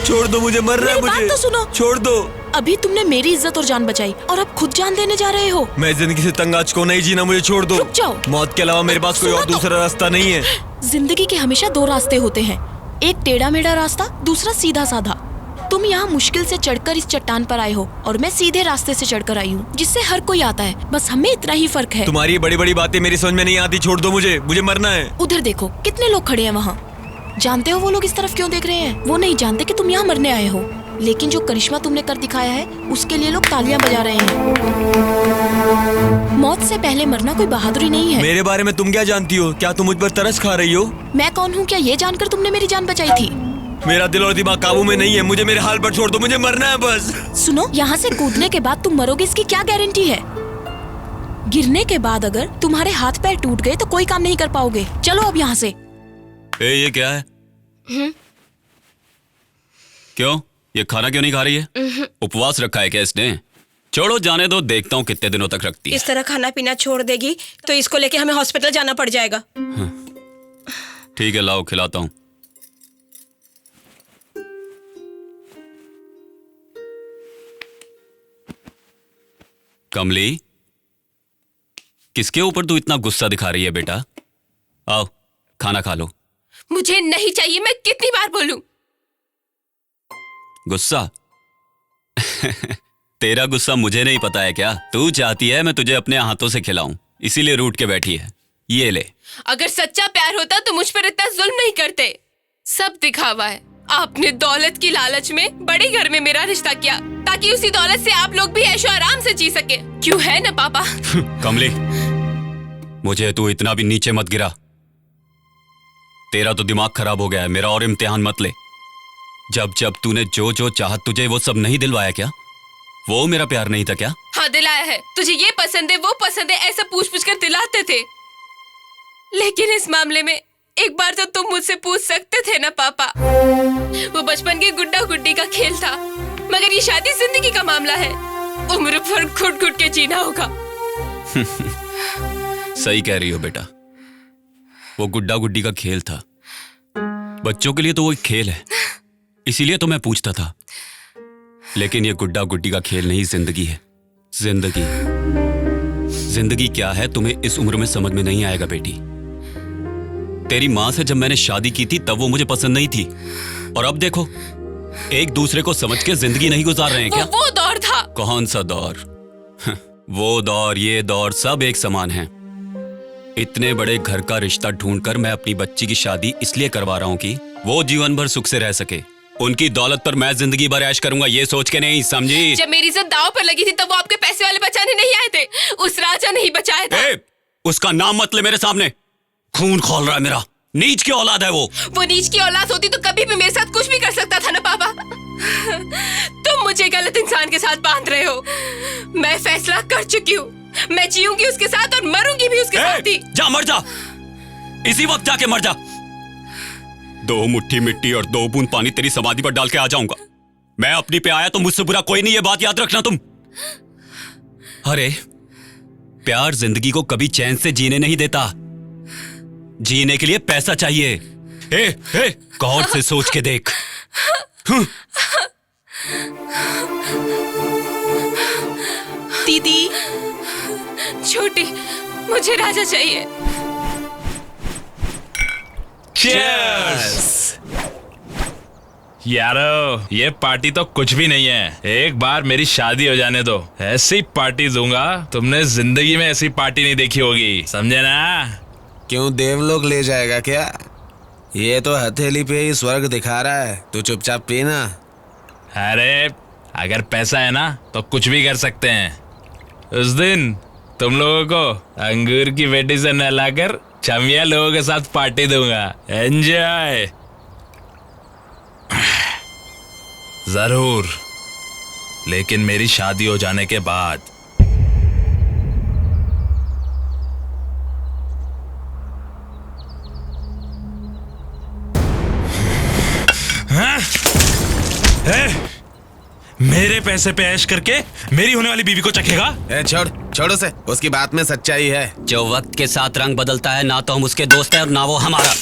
छोड़ दो मुझे, मर रहा है मुझे। बात तो सुनो, छोड़ दो। अभी तुमने मेरी इज्जत और जान बचाई और अब खुद जान देने जा रहे हो। मैं जिंदगी से तंग आज को नहीं जीना, मुझे छोड़ दो। रुक जाओ। मौत के अलावा मेरे पास कोई और दूसरा रास्ता नहीं है। जिंदगी के हमेशा दो रास्ते होते हैं, एक टेढ़ा मेढ़ा रास्ता, दूसरा सीधा साधा। तुम यहाँ मुश्किल से चढ़कर इस चट्टान पर आए हो और मैं सीधे रास्ते से चढ़कर आई हूँ जिससे हर कोई आता है, बस हमें इतना ही फर्क है। तुम्हारी बड़ी बड़ी बातें मेरी समझ में नहीं आती, छोड़ दो मुझे, मुझे मरना है। उधर देखो कितने लोग खड़े हैं वहाँ। जानते हो वो लोग इस तरफ क्यों देख रहे हैं? वो नहीं जानते कि तुम यहाँ मरने आए हो, लेकिन जो करिश्मा तुमने कर दिखाया है उसके लिए लोग तालियां बजा रहे हैं। मौत से पहले मरना कोई बहादुरी नहीं है। मेरे बारे में तुम क्या जानती हो? क्या तुम मुझ पर तरस खा रही हो? मैं कौन हूँ क्या ये जानकर तुमने मेरी जान बचाई थी? मेरा दिल और दिमाग काबू में नहीं है, मुझे मेरे हाल पर छोड़ दो, मुझे मरना है बस। सुनो, यहाँ से कूदने के बाद तुम मरोगे इसकी क्या गारंटी है? गिरने के बाद अगर तुम्हारे हाथ पैर टूट गए तो कोई काम नहीं कर पाओगे। चलो अब यहाँ से। ये क्या है? क्यों, ये खाना क्यों नहीं खा रही है? उपवास रखा है क्या इसने? छोड़ो, जाने दो, देखता हूँ कितने दिनों तक रखती है। इस तरह खाना पीना छोड़ देगी तो इसको लेके हमें हॉस्पिटल जाना पड़ जाएगा। ठीक है, लाओ खिलाता हूँ। कमली, किसके ऊपर तू इतना गुस्सा दिखा रही है बेटा? आओ खाना खा लो। मुझे नहीं चाहिए, मैं कितनी बार बोलूं? गुस्सा? तेरा गुस्सा मुझे नहीं पता है क्या? तू चाहती है मैं तुझे अपने हाथों से खिलाऊं, इसीलिए रूठ के बैठी है। ये ले। अगर सच्चा प्यार होता तो मुझ पर इतना जुल्म नहीं करते। सब दिखावा है। आपने दौलत की लालच में बड़े घर में मेरा रिश्ता किया ताकि उसी दौलत से आप लोग भी ऐशो आराम से जी सके। क्यों है ना पापा? कमली, मुझे तू इतना भी नीचे मत गिरा। तेरा तो दिमाग खराब हो गया है, मेरा और इम्तिहान मत ले। जब जब तूने जो जो चाहा तुझे वो सब नहीं दिलवाया क्या? वो मेरा प्यार नहीं था क्या? हाँ दिलाया है। तुझे ये पसंद है वो पसंद है ऐसा पूछ पूछ कर दिलाते थे, लेकिन इस मामले में एक बार तो तुम मुझसे पूछ सकते थे ना पापा। वो बचपन के गुड्डा गुड्डी का खेल था, मगर ये शादी जिंदगी का मामला है। उम्र भर घुट घुट के जीना होगा। सही कह रही हो बेटा, वो गुड्डा गुड्डी का खेल था। बच्चों के लिए तो वो एक खेल है, इसीलिए तो मैं पूछता था। लेकिन ये गुड्डा गुड्डी का खेल नहीं, जिंदगी है। जिंदगी जिंदगी क्या है तुम्हें इस उम्र में समझ में नहीं आएगा बेटी। तेरी माँ से जब मैंने शादी की थी तब वो मुझे पसंद नहीं थी, और अब देखो एक दूसरे को समझ के जिंदगी नहीं गुजार रहे हैं क्या? वो दौर था। कौन सा दौर? वो दौर ये दौर सब एक समान है। इतने बड़े घर का रिश्ता ढूंढकर मैं अपनी बच्ची की शादी इसलिए करवा रहा हूँ कि वो जीवन भर सुख से रह सके। उनकी दौलत पर मैं जिंदगी भर ऐश करूंगा ये सोच के नहीं, समझी? जब मेरी इज्जत दांव पर लगी थी तब वो आपके पैसे वाले बचाने नहीं आए थे, उस राजा नहीं बचाया था। उसका नाम मत ले मेरे सामने। खून खोल रहा है मेरा। नीच की औलाद है वो नीच की औलाद होती तो कभी भी मेरे साथ कुछ भी कर सकता था ना पापा। तुम मुझे गलत इंसान के साथ बांध रहे हो। मैं फैसला कर चुकी हूँ, मैं जीऊंगी उसके साथ और मरूंगी भी उसके साथ ही। जा मर जा, इसी वक्त जाके मर जा। 2 मुट्ठी मिट्टी और 2 बूंद पानी तेरी समाधि पर डाल के आ जाऊंगा। मैं अपनी पे आया तो मुझसे बुरा कोई नहीं, ये बात याद रखना तुम। अरे प्यार जिंदगी को कभी चैन से जीने नहीं देता। जीने के लिए पैसा चाहिए। गौर से सोच के देख। दीदी छोटी, मुझे राजा चाहिए। Cheers! यारो ये पार्टी तो कुछ भी नहीं है। एक बार मेरी शादी हो जाने दो, ऐसी पार्टी दूंगा तुमने जिंदगी में ऐसी पार्टी नहीं देखी होगी, समझे ना? क्यों देवलोक ले जाएगा क्या? ये तो हथेली पे ही स्वर्ग दिखा रहा है, तू चुपचाप पीना। अरे अगर पैसा है ना तो कुछ भी कर सकते हैं। उस दिन तुम लोगों को अंगूर की बेटी से नहलाकर चमिया लोगों के साथ पार्टी दूंगा। एंजॉय। जरूर, लेकिन मेरी शादी हो जाने के बाद। हाँ? मेरे पैसे पे ऐश करके मेरी होने वाली बीवी को चखेगा? छोड़ उसे, उसकी बात में सच्चाई है। जो वक्त के साथ रंग बदलता है, ना तो हम उसके दोस्त हैं और ना वो हमारा।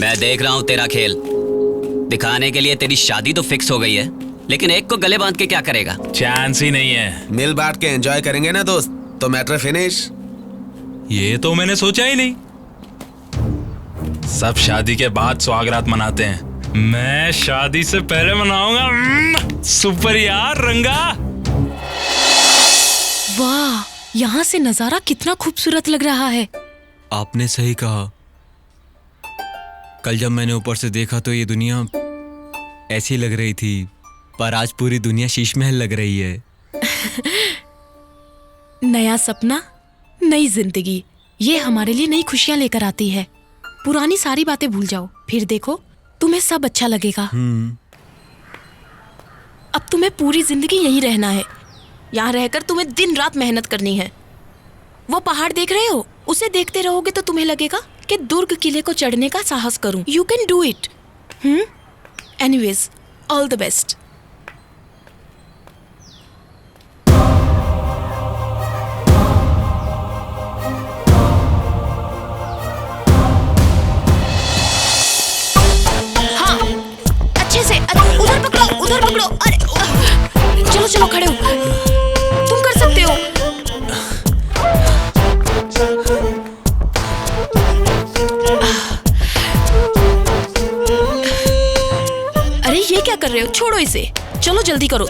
मैं देख रहा हूँ तेरा खेल। दिखाने के लिए तेरी शादी तो फिक्स हो गई है, लेकिन एक को गले बांध के क्या करेगा? चांस ही नहीं है। मिल बांट के एंजॉय करेंगे ना दोस्त, तो मैटर फिनिश। ये तो मैंने सोचा ही नहीं। सब शादी के बाद सुहागरात मनाते हैं, मैं शादी से पहले मनाऊंगा। सुपर यार रंगा। वाह, यहाँ से नजारा कितना खूबसूरत लग रहा है। आपने सही कहा। कल जब मैंने ऊपर से देखा तो ये दुनिया ऐसी लग रही थी, पर आज पूरी दुनिया शीश महल लग रही है। नया सपना, नई जिंदगी, ये हमारे लिए नई खुशियां लेकर आती है। पुरानी सारी बातें भूल जाओ, फिर देखो तुम्हें सब अच्छा लगेगा। अब तुम्हें पूरी जिंदगी यहीं रहना है। यहाँ रहकर तुम्हें दिन रात मेहनत करनी है। वो पहाड़ देख रहे हो, उसे देखते रहोगे तो तुम्हें लगेगा कि दुर्ग किले को चढ़ने का साहस करूं। You can do it. Anyways, all the best. उधर पकड़ो। अरे चलो चलो, खड़े हो, तुम कर सकते हो। अरे ये क्या कर रहे हो? छोड़ो इसे, चलो जल्दी करो।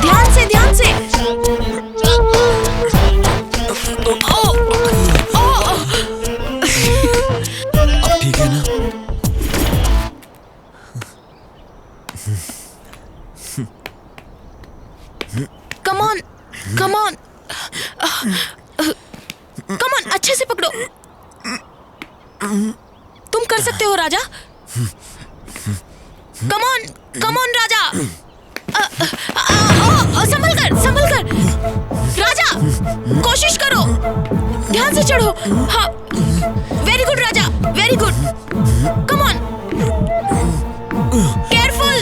ध्यान कम on come on come on, अच्छे से पकड़ो। तुम कर सकते हो राजा। कम ऑन राजा। संभल कर राजा, कोशिश करो, ध्यान से चढ़ो। हाँ, very good Raja, very good. Come on, careful.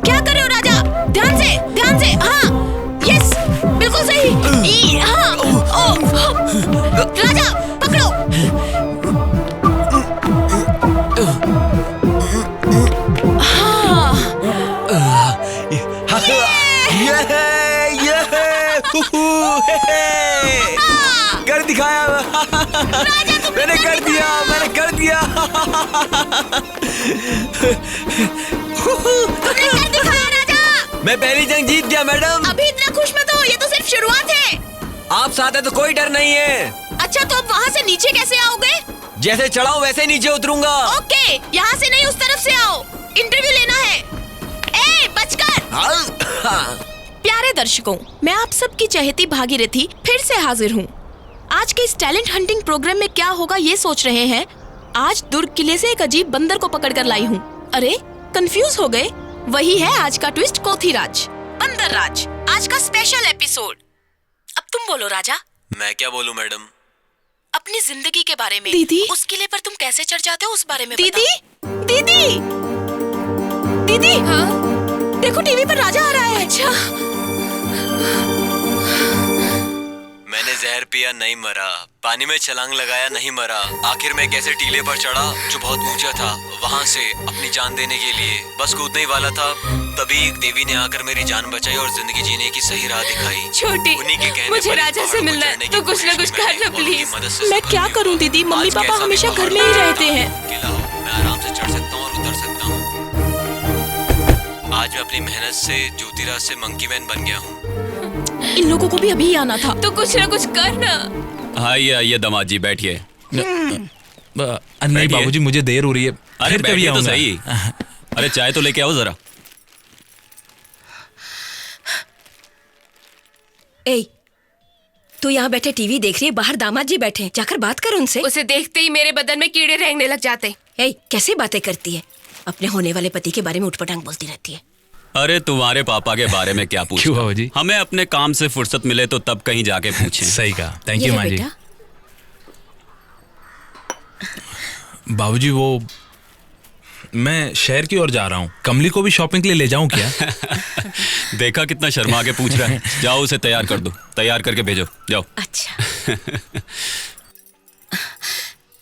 क्या कर रहे हो राजा? ध्यान से। हाँ, यस, बिल्कुल सही। हाँ, राजा पकड़ो। कर दिखाया। मैंने कर दिया। तुमने कर दिखाया राजा। मैं पहली जंग जीत गया मैडम। अभी इतना खुश मत हो, ये तो सिर्फ शुरुआत है। आप साथ है तो कोई डर नहीं है। अच्छा, तो अब वहाँ से नीचे कैसे आओगे? जैसे चढ़ाऊं वैसे नीचे उतरूंगा। ओके, यहाँ से नहीं, उस तरफ से आओ, इंटरव्यू लेना है। ए, बचकर। प्यारे दर्शकों, मैं आप सबकी चहेती भागीरथी फिर से हाजिर हूँ। आज के इस टैलेंट हंटिंग प्रोग्राम में क्या होगा ये सोच रहे हैं। आज दुर्ग किले से एक अजीब बंदर को पकड़ कर लाई हूँ। अरे, कंफ्यूज हो गए? वही है आज का ट्विस्ट, कोथीराज, बंदर राज, आज का स्पेशल एपिसोड। अब तुम बोलो राजा। मैं क्या बोलूं मैडम? अपनी जिंदगी के बारे में। दीदी, उस किले पर तुम कैसे चढ़ जाते हो उस बारे में दीदी, दीदी, हाँ? देखो टीवी पर राजा आ रहा है। अच्छा, मैंने जहर पिया नहीं मरा, पानी में छलांग लगाया नहीं मरा, आखिर में कैसे टीले पर चढ़ा जो बहुत ऊंचा था, वहां से अपनी जान देने के लिए बस कूदने ही वाला था। तभी एक देवी ने आकर मेरी जान बचाई और जिंदगी जीने की सही राह दिखाई। छोटी, उन्हीं के कहने मुझे पर राजा से मिलना है, तो कुछ न कुछ करना प्लीज। मैं क्या करूं दीदी, मम्मी पापा हमेशा घर में ही रहते हैं। मैं आराम से चढ़ सकता हूँ और उतर सकता हूँ। आज मैं अपनी मेहनत से ज्योतिराज से मंकी मैन बन गया हूँ। इन लोगों को भी अभी आना था। तो कुछ न कुछ करना। आइए दामाद जी, बैठिए। नहीं बाबूजी, मुझे देर हो रही है। अरे बैठिए तो सही। अरे चाय तो लेके आओ जरा। ए, तू यहाँ बैठे टीवी देख रही है, बाहर दामाद जी बैठे, जाकर बात कर उनसे। उसे देखते ही मेरे बदन में कीड़े रेंगने लग जाते। ए, कैसी बातें करती है? अपने होने वाले पति के बारे में उठपटांग बोलती रहती है। अरे तुम्हारे पापा के बारे में क्या पूछना? क्यों बाबूजी? हमें अपने काम से फुर्सत मिले तो तब कहीं जाके पूछें। सही कहा, थैंक यू माँ जी। बेटा, बाबूजी वो मैं शहर की ओर जा रहा हूँ, कमली को भी शॉपिंग के लिए ले जाऊँ क्या? देखा कितना शर्मा के पूछ रहा है। जाओ उसे तैयार कर दो, तैयार करके भेजो, जाओ। अच्छा।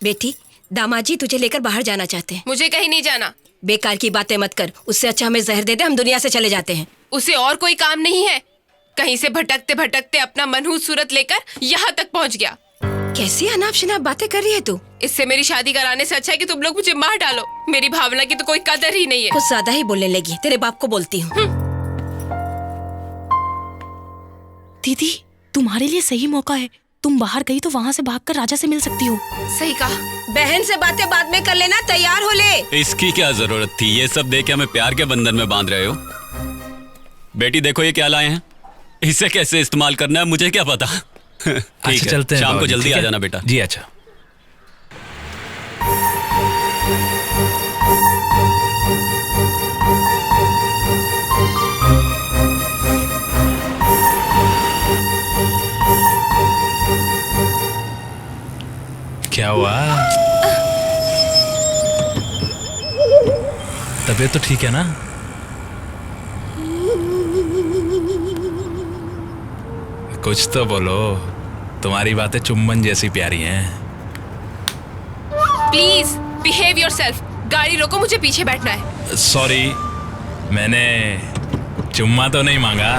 बेटी, दामाद जी तुझे लेकर बाहर जाना चाहते हैं। मुझे कहीं नहीं जाना। बेकार की बातें मत कर, उससे अच्छा हमें जहर दे दे, हम दुनिया से चले जाते हैं। उसे और कोई काम नहीं है, कहीं से भटकते भटकते अपना मनहूस सूरत लेकर यहाँ तक पहुँच गया। कैसी अनाप शनाप बातें कर रही है तू? इससे मेरी शादी कराने से अच्छा है कि तुम लोग मुझे मार डालो। मेरी भावना की तो कोई कदर ही नहीं है। कुछ ज्यादा ही बोलने लगी, तेरे बाप को बोलती हूँ। दीदी, तुम्हारे लिए सही मौका है। तुम बाहर गई तो वहाँ से भागकर राजा से मिल सकती हो। सही कहा। बहन से बातें बाद में कर लेना, तैयार हो ले। इसकी क्या जरूरत थी? ये सब देख के हमें प्यार के बंधन में बांध रहे हो। बेटी देखो ये क्या लाए हैं, इसे कैसे इस्तेमाल करना है मुझे क्या पता। अच्छा चलते हैं, शाम को जल्दी आ जाना बेटा। जी अच्छा। क्या हुआ? तबीयत तो ठीक है ना? कुछ तो बोलो, तुम्हारी बातें चुम्बन जैसी प्यारी हैं। Please behave yourself. गाड़ी रोको, मुझे पीछे बैठना है। सॉरी, मैंने चुम्मा तो नहीं मांगा।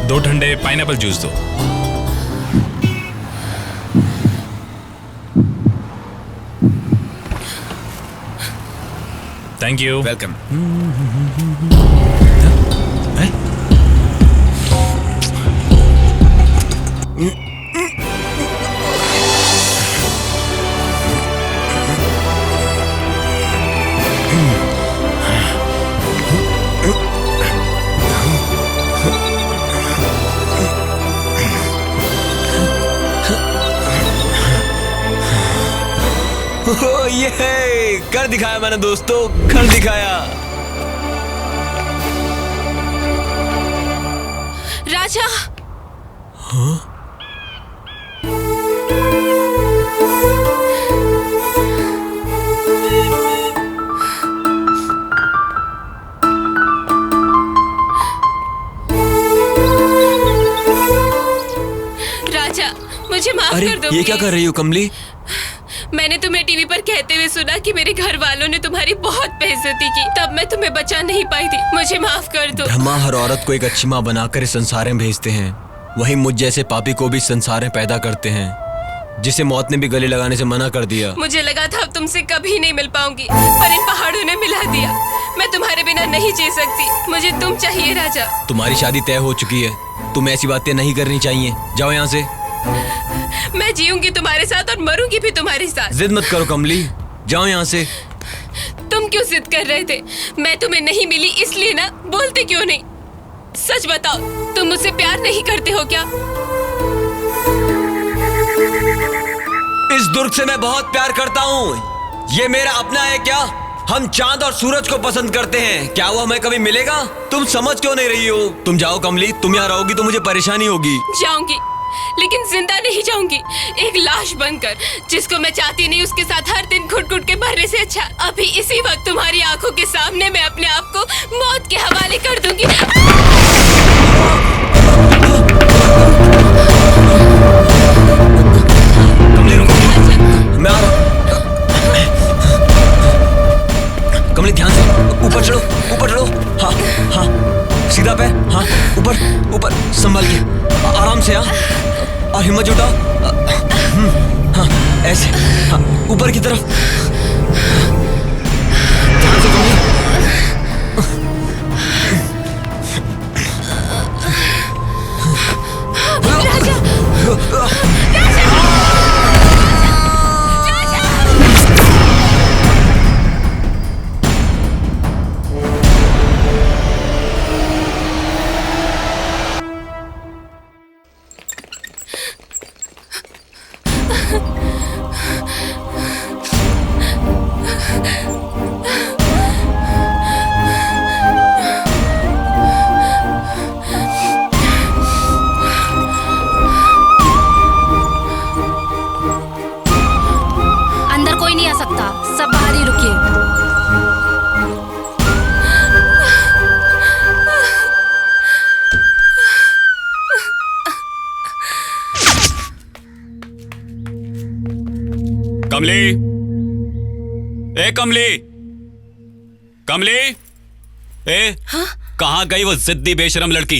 दो ठंडे पाइनएप्पल जूस दो। Thank you. वेलकम। ये कर दिखाया मैंने दोस्तों, कर दिखाया। राजा। हाँ? राजा, मुझे माफ अरे कर दो। ये क्या कर रही हो कमली? मैंने तुम्हें टीवी पर कहते हुए सुना कि मेरे घर वालों ने तुम्हारी बहुत बेइज्जती की, तब मैं तुम्हें बचा नहीं पाई थी। मुझे माफ कर दो। ब्रह्मा हर औरत को एक अच्छी माँ बनाकर इस संसार में भेजते हैं, वही मुझ जैसे पापी को भी इस संसार में पैदा करते हैं, जिसे मौत ने भी गले लगाने से मना कर दिया। मुझे लगा था अब तुमसे कभी नहीं मिल पाऊंगी, पर इन पहाड़ों ने मिला दिया। मैं तुम्हारे बिना नहीं जी सकती, मुझे तुम चाहिए राजा। तुम्हारी शादी तय हो चुकी है, तुम ऐसी बातें नहीं करनी चाहिए। जाओ यहाँ से। मैं जीऊंगी तुम्हारे साथ और मरूंगी भी तुम्हारे साथ। जिद मत करो कमली, जाओ यहाँ से। तुम क्यों जिद कर रहे थे? मैं तुम्हें नहीं मिली इसलिए ना, बोलते क्यों नहीं? सच बताओ, तुम मुझसे प्यार नहीं करते हो क्या? इस दुर्ग से मैं बहुत प्यार करता हूँ। ये मेरा अपना है क्या? हम चांद और सूरज को पसंद करते हैं, क्या वो हमें कभी मिलेगा? तुम समझ क्यों नहीं रही हो? तुम जाओ कमली, तुम यहाँ रहोगी तो मुझे परेशानी होगी। जाऊंगी, लेकिन जिंदा नहीं जाऊंगी, एक लाश बनकर। जिसको मैं चाहती नहीं उसके साथ हर दिन घुट घुट के मरने से अच्छा अभी इसी वक्त तुम्हारी आंखों के सामने मैं अपने आप को मौत के हवाले कर दूंगी। कमली रुको, मैं आ रहा हूँ। कमली ध्यान से, ऊपर चढ़ो, ऊपर चढ़ो। हाँ हाँ, सीधा पैर, हाँ ऊपर ऊपर, संभल के, आराम से। हाँ, और हिम्मत जुटाओ। हाँ ऐसे, हाँ ऊपर की तरफ। ध्यान से कमली। कमली, ए कमली, कमली, ए कहाँ गई वो जिद्दी बेशरम लड़की?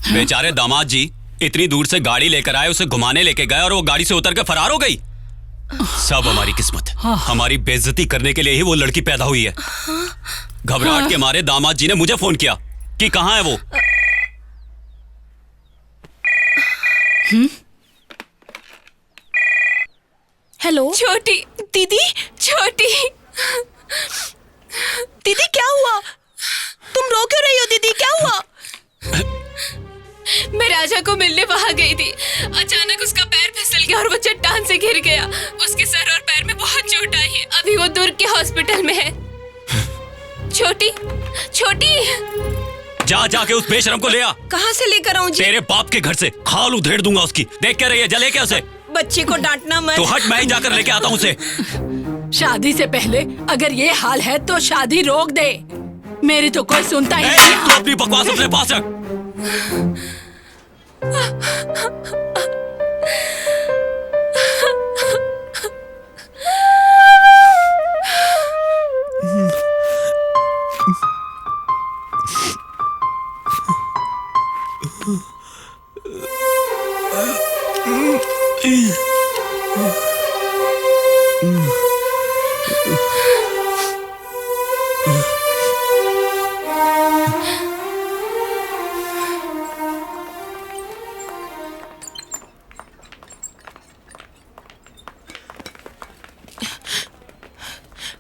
बेचारे दामाद जी इतनी दूर से गाड़ी लेकर आए, उसे घुमाने लेके गए और वो गाड़ी से उतर के फरार हो गई। सब हमारी किस्मत, हमारी बेइज्जती करने के लिए ही वो लड़की पैदा हुई है। घबराहट के मारे दामाद जी ने मुझे फोन किया कि कहाँ है वो। हेलो छोटी दीदी। छोटी दीदी क्या हुआ? तुम रो क्यों रही हो दीदी, क्या हुआ? मैं राजा को मिलने वहां गई थी, अचानक उसका पैर फिसल गया और वो चट्टान से गिर गया। उसके सर और पैर में बहुत चोट आई है, अभी वो दुर्ग के हॉस्पिटल में है। छोटी छोटी, जाके उस बेशरम को ले आ। कहाँ से लेकर आऊं जी? तेरे बाप के घर से, खाल उधेड़ दूंगा उसकी। देख क्या रही है, जले क्या उसे? बच्चे को डांटना मत। तो हट, मैं ही जाकर लेके आता हूँ उसे। शादी से पहले अगर ये हाल है तो शादी रोक दे, मेरी तो कोई सुनता ही नहीं। तू अपनी बकवास अपने पास रख।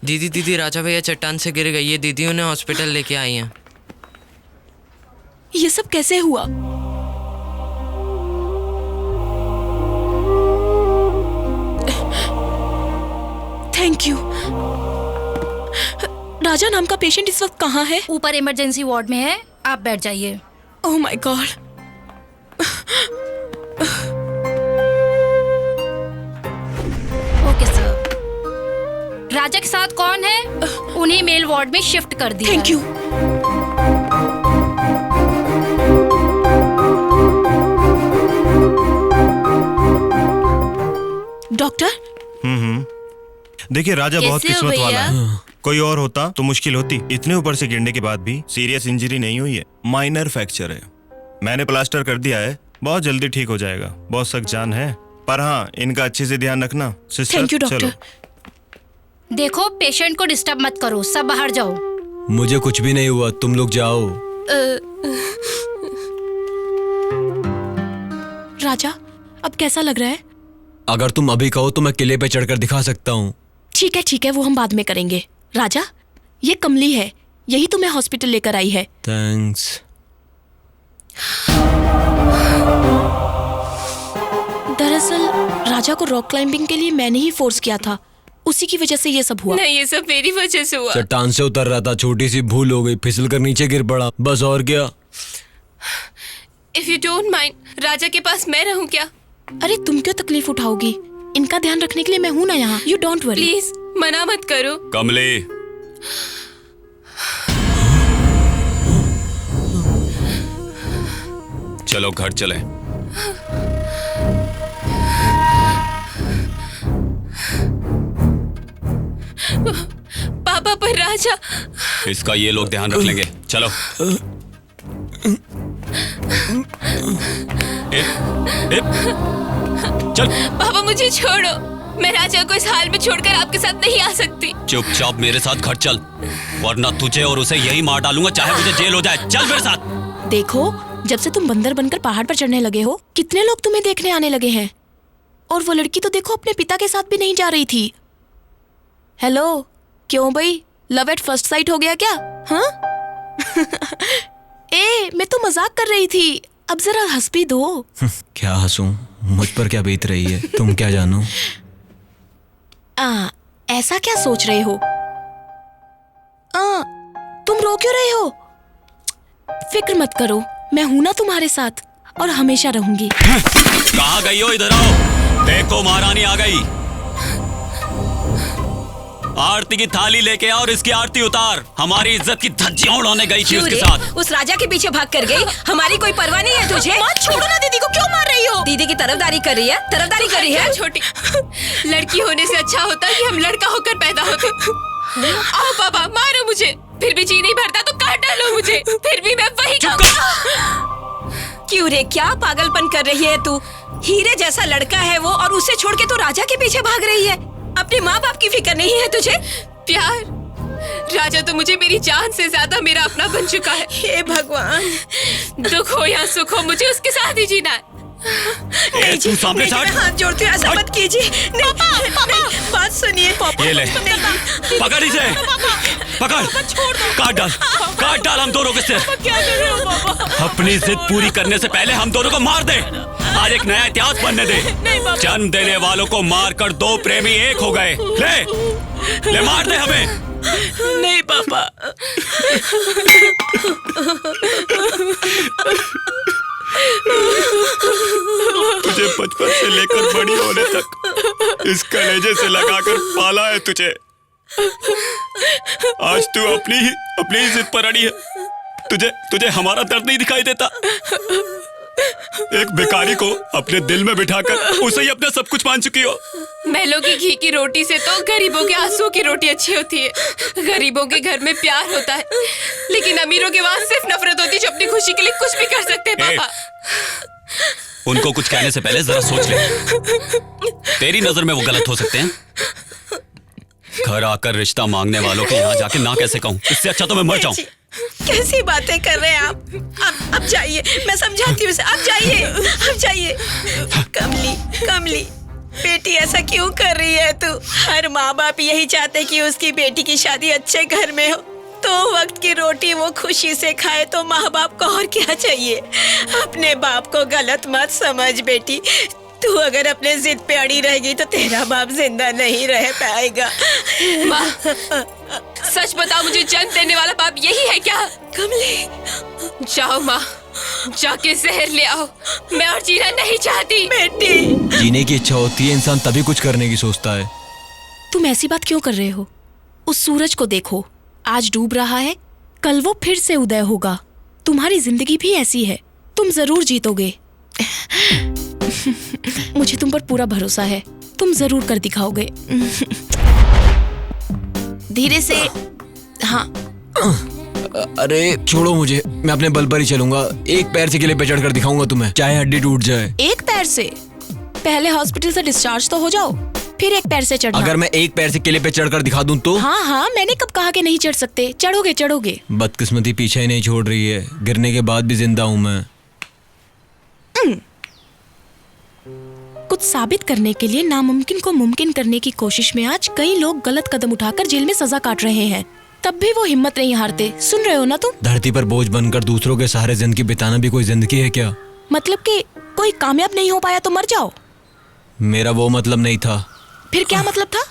दीदी राजा भैया चट्टान से गिर गई है, दीदी उन्हें हॉस्पिटल लेके आई हैं। ये सब कैसे हुआ? Thank you. राजा नाम का पेशेंट इस वक्त कहाँ है? ऊपर इमरजेंसी वार्ड में है, आप बैठ जाइए। Oh my God. Okay sir. Raja के साथ कौन है? उन्हें मेल वार्ड में शिफ्ट कर दिया। Thank you. डॉक्टर। देखिए राजा बहुत किस्मत वाला है। कोई और होता तो मुश्किल होती। इतने ऊपर से गिरने के बाद भी सीरियस इंजरी नहीं हुई है, माइनर फ्रैक्चर है। मैंने प्लास्टर कर दिया है, बहुत जल्दी ठीक हो जाएगा। बहुत सख्त जान है, पर हाँ इनका अच्छे से ध्यान रखना। Sister thank you doctor. चलो। देखो पेशेंट को डिस्टर्ब मत करो, सब बाहर जाओ। मुझे कुछ भी नहीं हुआ, तुम लोग जाओ। राजा अब कैसा लग रहा है? अगर तुम अभी कहो तो मैं किले पे चढ़कर दिखा सकता हूँ। ठीक है, वो हम बाद में करेंगे। राजा ये कमली है, यही तुम्हें हॉस्पिटल लेकर आई है। थैंक्स। दरअसल राजा को रॉक क्लाइंबिंग के लिए मैंने ही फोर्स किया था, उसी की वजह से ये सब हुआ। नहीं, ये सब मेरी वजह से हुआ। चट्टान से उतर रहा था, छोटी सी भूल हो गई, फिसल कर नीचे गिर पड़ा, बस और क्या। इफ यू डोंट माइंड, राजा के पास मैं रहूं क्या? अरे तुम क्यों तकलीफ उठाओगी? इनका ध्यान रखने के लिए मैं हूं ना यहाँ। You don't worry. प्लीज मना मत करो। कमली, चलो घर चले। पापा पर राजा। इसका ये लोग ध्यान रख लेंगे, चलो। चल। पापा मुझे छोड़ो, मैं राजा को इस हाल में छोड़कर आपके साथ नहीं आ सकती। चुपचाप मेरे साथ घर चल, वरना तुझे और उसे यही मार डालूंगा, चाहे मुझे जेल हो जाए। चल मेरे साथ। देखो जब से तुम बंदर बनकर पहाड़ पर चढ़ने लगे हो, कितने लोग तुम्हें देखने आने लगे हैं। और वो लड़की तो देखो अपने पिता के साथ भी नहीं जा रही थी। हेलो, क्यों भाई, लव एट फर्स्ट साइट हो गया क्या? हाँ? ए, मैं तो मजाक कर रही थी, अब जरा हंस भी दो। क्या हंसूं, मुझ पर क्या बीत रही है तुम क्या जानो। ऐसा क्या सोच रहे हो? तुम रो क्यों रहे हो? फिक्र मत करो, मैं हूं ना तुम्हारे साथ और हमेशा रहूंगी। कहाँ गई हो? इधर आओ। देखो महारानी आ गई। आरती की थाली लेके आओ और इसकी आरती उतार। हमारी इज्जत की धज्जियां उड़ाने गई थी उसके साथ। उस राजा के पीछे भाग कर गई। हमारी कोई परवाह नहीं है तुझे? मत छोड़ो ना, दीदी को क्यों मार रही हो? दीदी की तरफदारी कर रही है, तरफदारी कर रही है। छोटी लड़की होने से अच्छा होता है कि हम लड़का होकर पैदा होते। आओ पापा, मारो मुझे, फिर भी जी नहीं भरता तो काट डालो मुझे, फिर भी मैं वही क्यों रे, क्या पागलपन कर रही है तू? हीरे जैसा लड़का है वो, और उसे छोड़ के तू राजा के पीछे भाग रही है। अपने माँ बाप की फिक्र नहीं है तुझे? प्यार, राजा तो मुझे मेरी जान से ज्यादा मेरा अपना बन चुका है। हे भगवान, दुख हो या सुख हो, मुझे उसके साथ ही जीना है। नहीं जी, सामने हाथ जोड़ती हूँ, ऐसा मत कीजिए। नहीं, बात सुनिए। ये ले, पकड़ इसे, पकड़, काट डाल हम दोनों के सिर। क्या कर रहे हो पापा? अपनी जिद पूरी करने से पहले हम दोनों को मार दे। आज एक नया इतिहास बनने दे। जन्म देने वालों को मारकर दो प्रेमी एक हो गए। ले मार दे हमें। नहीं पापा। तुझे बचपन से लेकर बड़ी होने तक इस कलेजे से लगाकर पाला है तुझे। आज तू अपनी जिद पर अड़ी है। तुझे हमारा दर्द नहीं दिखाई देता? एक बेकारी को अपने दिल में बिठाकर उसे ही अपना सब कुछ मान चुकी हो। महलों की घी की रोटी से तो गरीबों के आंसू की रोटी अच्छी होती है। गरीबों के घर में प्यार होता है, लेकिन अमीरों के वहां सिर्फ नफरत होती है, जो अपनी खुशी के लिए कुछ भी कर सकते हैं। पापा, उनको कुछ कहने से पहले जरा सोच ले। तेरी नजर में वो गलत हो सकते हैं। घर आकर रिश्ता मांगने वालों के यहाँ जाके ना कैसे कहूँ? इससे अच्छा तो मैं मर जाऊं। कैसी बातें कर रहे हैं आप? अब जाइए, मैं समझाती हूँ। अब जाइए। कमली, बेटा बेटी ऐसा क्यों कर रही है तू? हर माँ बाप यही चाहते कि उसकी बेटी की शादी अच्छे घर में हो, तो वक्त की रोटी वो खुशी से खाए। तो माँ बाप को और क्या चाहिए? अपने बाप को गलत मत समझ बेटी। तू अगर अपने जिद पे अड़ी रहेगी तो तेरा बाप जिंदा नहीं रह पाएगा। माँ, सच बताओ, मुझे जन्म देने वाला बाप यही है क्या? कमली, जाओ माँ, जाके जहर ले आओ। मैं और जीना नहीं चाहती। बेटी, जीने की इच्छा होती है, इंसान तभी कुछ करने की सोचता है। तुम ऐसी बात क्यों कर रहे हो? उस सूरज को देखो, आज डूब रहा है, कल वो फिर से उदय होगा। तुम्हारी जिंदगी भी ऐसी है, तुम जरूर जीतोगे। मुझे तुम पर पूरा भरोसा है, तुम जरूर कर दिखाओगे। धीरे से। हाँ। अरे छोड़ो मुझे, मैं अपने बल पर ही चलूंगा। एक पैर से किले पे चढ़कर दिखाऊंगा तुम्हें, चाहे हड्डी टूट जाए। एक पैर से? पहले हॉस्पिटल से डिस्चार्ज तो हो जाओ, फिर एक पैर से चढ़ना। अगर मैं एक पैर से किले पे चढ़कर दिखा दूं तो? हाँ हाँ, मैंने कब कहा कि नहीं चढ़ सकते? चढ़ोगे चढ़ोगे। बदकिस्मती पीछे ही नहीं छोड़ रही है, गिरने के बाद भी जिंदा हूँ मैं। कुछ साबित करने के लिए नामुमकिन को मुमकिन करने की कोशिश में आज कई लोग गलत कदम उठाकर जेल में सजा काट रहे हैं, तब भी वो हिम्मत नहीं हारते। सुन रहे हो ना तुम? धरती पर बोझ बनकर दूसरों के सहारे जिंदगी बिताना भी कोई जिंदगी है क्या? मतलब कि कोई कामयाब नहीं हो पाया तो मर जाओ? मेरा वो मतलब नहीं था। फिर क्या मतलब था?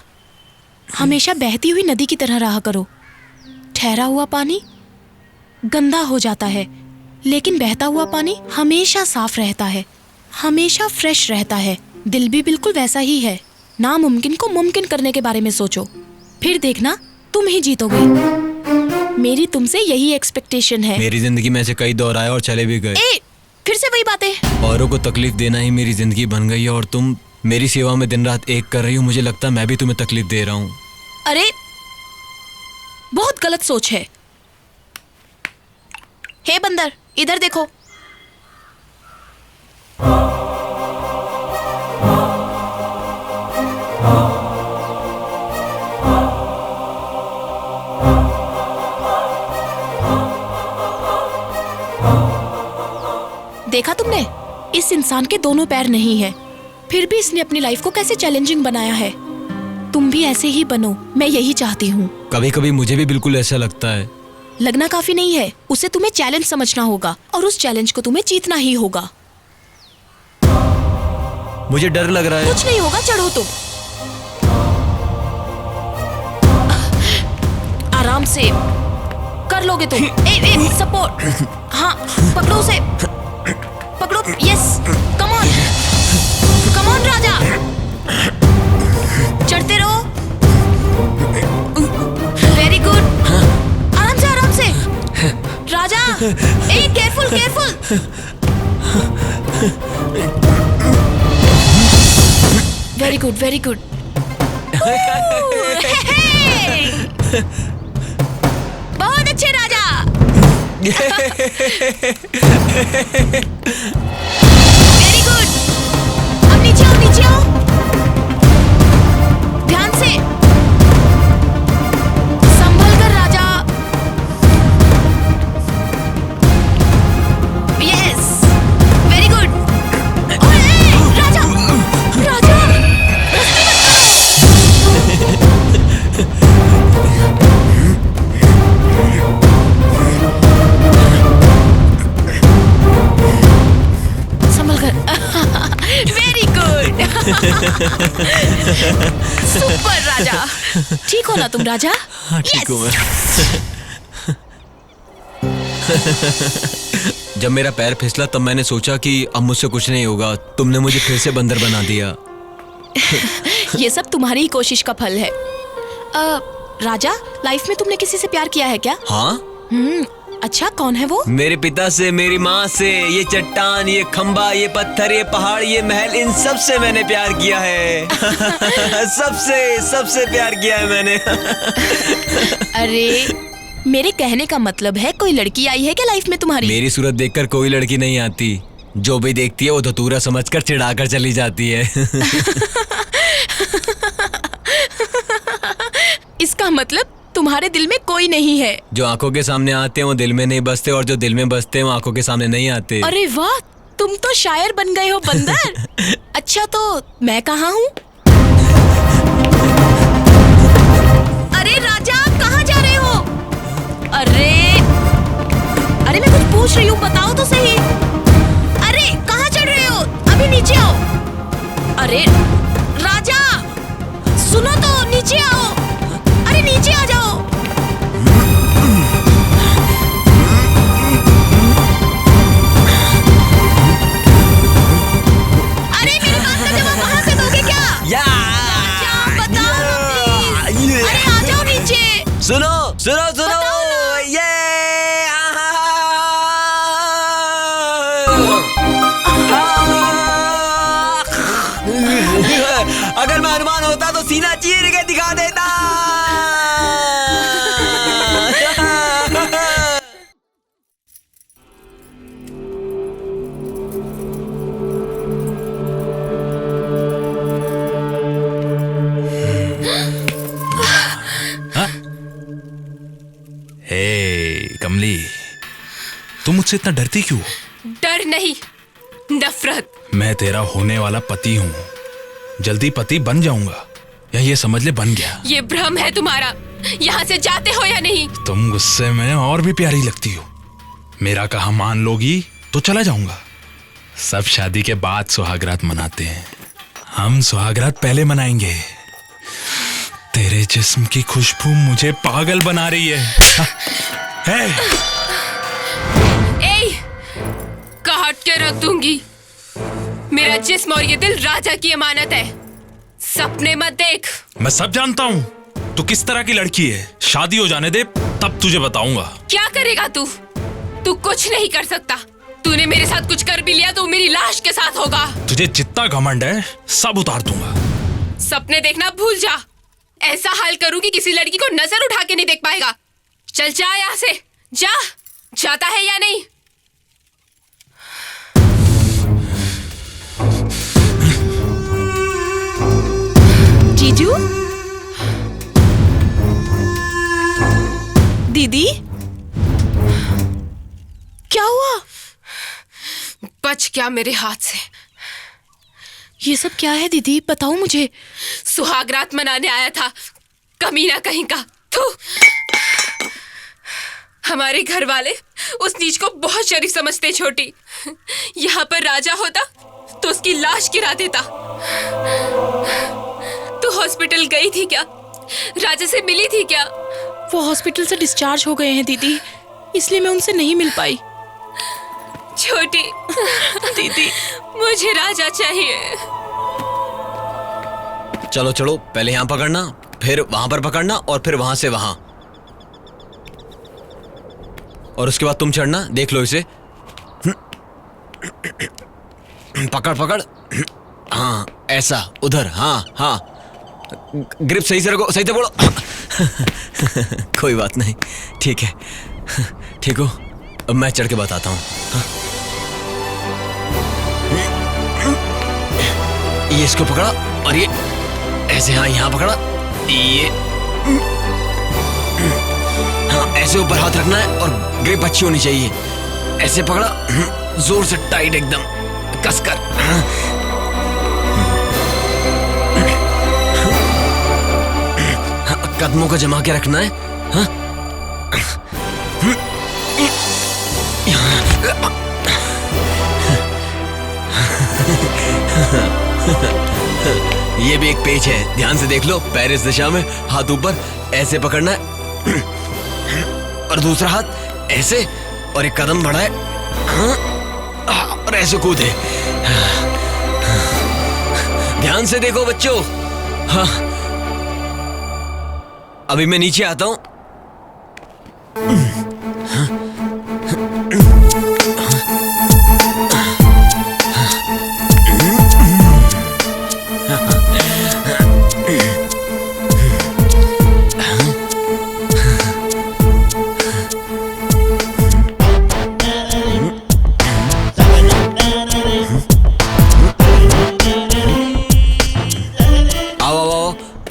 हमेशा बहती हुई नदी की तरह रहा करो। ठहरा हुआ पानी गंदा हो जाता है, लेकिन बहता हुआ पानी हमेशा साफ रहता है, हमेशा फ्रेश रहता है। दिल भी बिल्कुल वैसा ही है। नामुमकिन को मुमकिन करने के बारे में सोचो, फिर देखना तुम ही जीतोगे। मेरी तुमसे यही एक्सपेक्टेशन है। मेरी जिंदगी में ऐसे कई दौर आए और चले भी गए। फिर से वही बातें। औरों को तकलीफ देना ही मेरी जिंदगी बन गई है और तुम मेरी सेवा में दिन रात एक कर रही हो। मुझे लगता है मैं भी तुम्हें तकलीफ दे रहा हूँ। अरे बहुत गलत सोच है। हे बंदर, इधर देखो। देखा तुमने? इस इंसान के दोनों पैर नहीं है, फिर भी इसने अपनी लाइफ को कैसे चैलेंजिंग बनाया है। तुम भी ऐसे ही बनो, मैं यही चाहती हूँ। कभी कभी मुझे भी बिल्कुल ऐसा लगता है। लगना काफी नहीं है, उसे तुम्हें चैलेंज समझना होगा और उस चैलेंज को तुम्हें जीतना ही होगा। मुझे डर लग रहा है। कुछ नहीं होगा, चढ़ो तुम। आराम से कर लोगे तुम। सपोर्ट। हाँ, पकड़ो उसे, पकड़ो। Yes, come on, come on Raja, चढ़ते रहो। Very good. आराम से Raja. Careful careful. Very good very good. बहुत अच्छे राजा। Very good. अब नीचे आओ, नीचे आओ, ध्यान से संभल कर Raja. Yes, very good. Raja, Raja, संभल कर। Very good. सुपर राजा। ठीक हो ना तुम राजा? हाँ, ठीक हूँ मैं। जब मेरा पैर फिसला तब मैंने सोचा कि अब मुझसे कुछ नहीं होगा। तुमने मुझे फिर से बंदर बना दिया। ये सब तुम्हारी ही कोशिश का फल है। राजा, लाइफ में तुमने किसी से प्यार किया है क्या? हाँ। अच्छा, कौन है वो? मेरे पिता से, मेरी माँ से, ये चट्टान, ये खंबा, ये पत्थर, ये पहाड़, ये महल, इन सब से मैंने प्यार किया है। सबसे प्यार किया है मैंने। अरे, मेरे कहने का मतलब है कोई लड़की आई है क्या लाइफ में तुम्हारी? मेरी सूरत देखकर कोई लड़की नहीं आती। जो भी देखती है वो धतूरा समझकर चिढ़ाकर चली जाती है। इसका मतलब तुम्हारे दिल में कोई नहीं है। जो आंखों के सामने आते हैं वो दिल में नहीं बसते और जो दिल में बसते हैं वो आंखों के सामने नहीं आते। अरे वाह, तुम तो शायर बन गए हो बंदर। अच्छा, तो मैं कहाँ हूँ? अरे राजा, कहाँ जा रहे हो? अरे मैं कुछ पूछ रही हूँ, बताओ तो सही। अरे कहाँ चढ़ रहे हो? अभी नीचे आओ। अरे राजा, सुनो तो, नीचे आओ। अरे नीचे आ जाओ। अरे मेरी बात का जवाब वहाँ से दोगे क्या? राजा, बताओ प्लीज। अरे आ जाओ नीचे। सुनो सुनो सुनो, ये अगर मैं हनुमान होता तो सीना चीर के दिखा देता। हे कमली, तुम मुझसे इतना डरती क्यों? डर नहीं, नफरत। मैं तेरा होने वाला पति हूँ, जल्दी पति बन जाऊंगा, या ये समझ ले बन गया। ये भ्रम है तुम्हारा। यहाँ से जाते हो या नहीं? तुम गुस्से में और भी प्यारी लगती हो। मेरा कहा मान लोगी तो चला जाऊंगा। सब शादी के बाद सुहागरात मनाते हैं, हम सुहागरात पहले मनाएंगे। तेरे जिस्म की खुशबू मुझे पागल बना रही है। ए, काट के रख दूंगी। मेरा जिस्म और ये दिल राजा की अमानत है। सपने मत देख। मैं सब जानता हूँ तू किस तरह की लड़की है। शादी हो जाने दे, तब तुझे बताऊंगा। क्या करेगा तू? तू कुछ नहीं कर सकता। तूने मेरे साथ कुछ कर भी लिया तो मेरी लाश के साथ होगा। तुझे जितना घमंड है सब उतार दूंगा। सपने देखना भूल जा। ऐसा हाल करूं कि किसी लड़की को नजर उठा के नहीं देख पाएगा। चल जा यहाँ से, जा। जाता है या नहीं? जीजू, दीदी, क्या हुआ? बच गया मेरे हाथ से। ये सब क्या है दीदी, बताओ मुझे। सुहागरात मनाने आया था, कमीना कहीं का। थू। हमारे घर वाले उस नीच को बहुत शरीफ समझते। छोटी, यहाँ पर राजा होता तो उसकी लाश गिरा देता। तू हॉस्पिटल गई थी क्या? राजा से मिली थी क्या? वो हॉस्पिटल से डिस्चार्ज हो गए हैं दीदी, इसलिए मैं उनसे नहीं मिल पाई। छोटी दीदी, मुझे राजा चाहिए। चलो चलो, पहले यहाँ पकड़ना, फिर वहां पर पकड़ना, और फिर वहां से वहां, और उसके बाद तुम चढ़ना। देख लो इसे। पकड़ पकड़। हाँ ऐसा, उधर। हाँ हाँ, ग्रिप सही से रखो, सही से बोलो। कोई बात नहीं, ठीक है। ठीक हो? अब मैं चढ़ के बताता हूँ। ये इसको पकड़ा, और ये ऐसे। हाँ यहाँ पकड़ा, ये हाँ ऐसे ऊपर हाथ रखना है, और ग्रिप अच्छी होनी चाहिए। ऐसे पकड़ा, जोर से टाइट एकदम कसकर। कदमों को जमा के रखना है। हाँ? ये भी एक पेच है, ध्यान से देख लो। पैर इस दिशा में, हाथ ऊपर, ऐसे पकड़ना है, और दूसरा हाथ ऐसे, और एक कदम बढ़ाए, और ऐसे कूदे। ध्यान से देखो बच्चों। हाँ, अभी मैं नीचे आता हूं।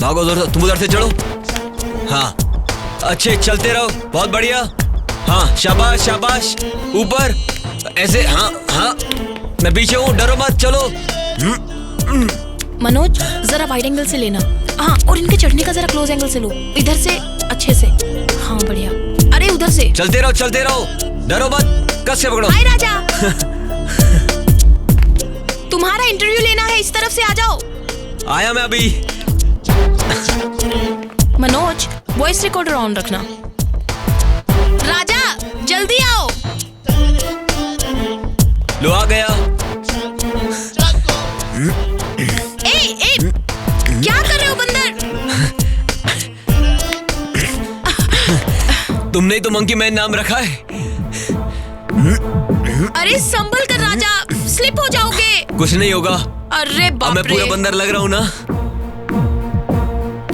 भागो, तुम उधर से चढ़ो। हाँ अच्छे, चलते रहो, बहुत बढ़िया। हाँ शाबाश शाबाश, ऊपर ऐसे। हाँ हाँ, मैं पीछे हूँ, डरो मत, चलो। मनोज, जरा वाइड एंगल से लेना। हाँ, और इनके चढ़ने का जरा क्लोज एंगल से लो, इधर से अच्छे से। हाँ बढ़िया। अरे उधर से। चलते रहो, डरो मत, कस से पकड़ो। हाय राजा। तुम्हारा इंटरव्यू लेना है, इस तरफ से आ जाओ। आया मैं अभी। मनोज, वॉइस रिकॉर्डर ऑन रखना। राजा जल्दी आओ। लो आ गया। ए, क्या कर रहे हो बंदर? तुमने ही तो मंकी मैन नाम रखा है। अरे संभल कर राजा, स्लिप हो जाओगे। कुछ नहीं होगा। अरे बाप रे, मैं पूरा बंदर लग रहा हूँ ना।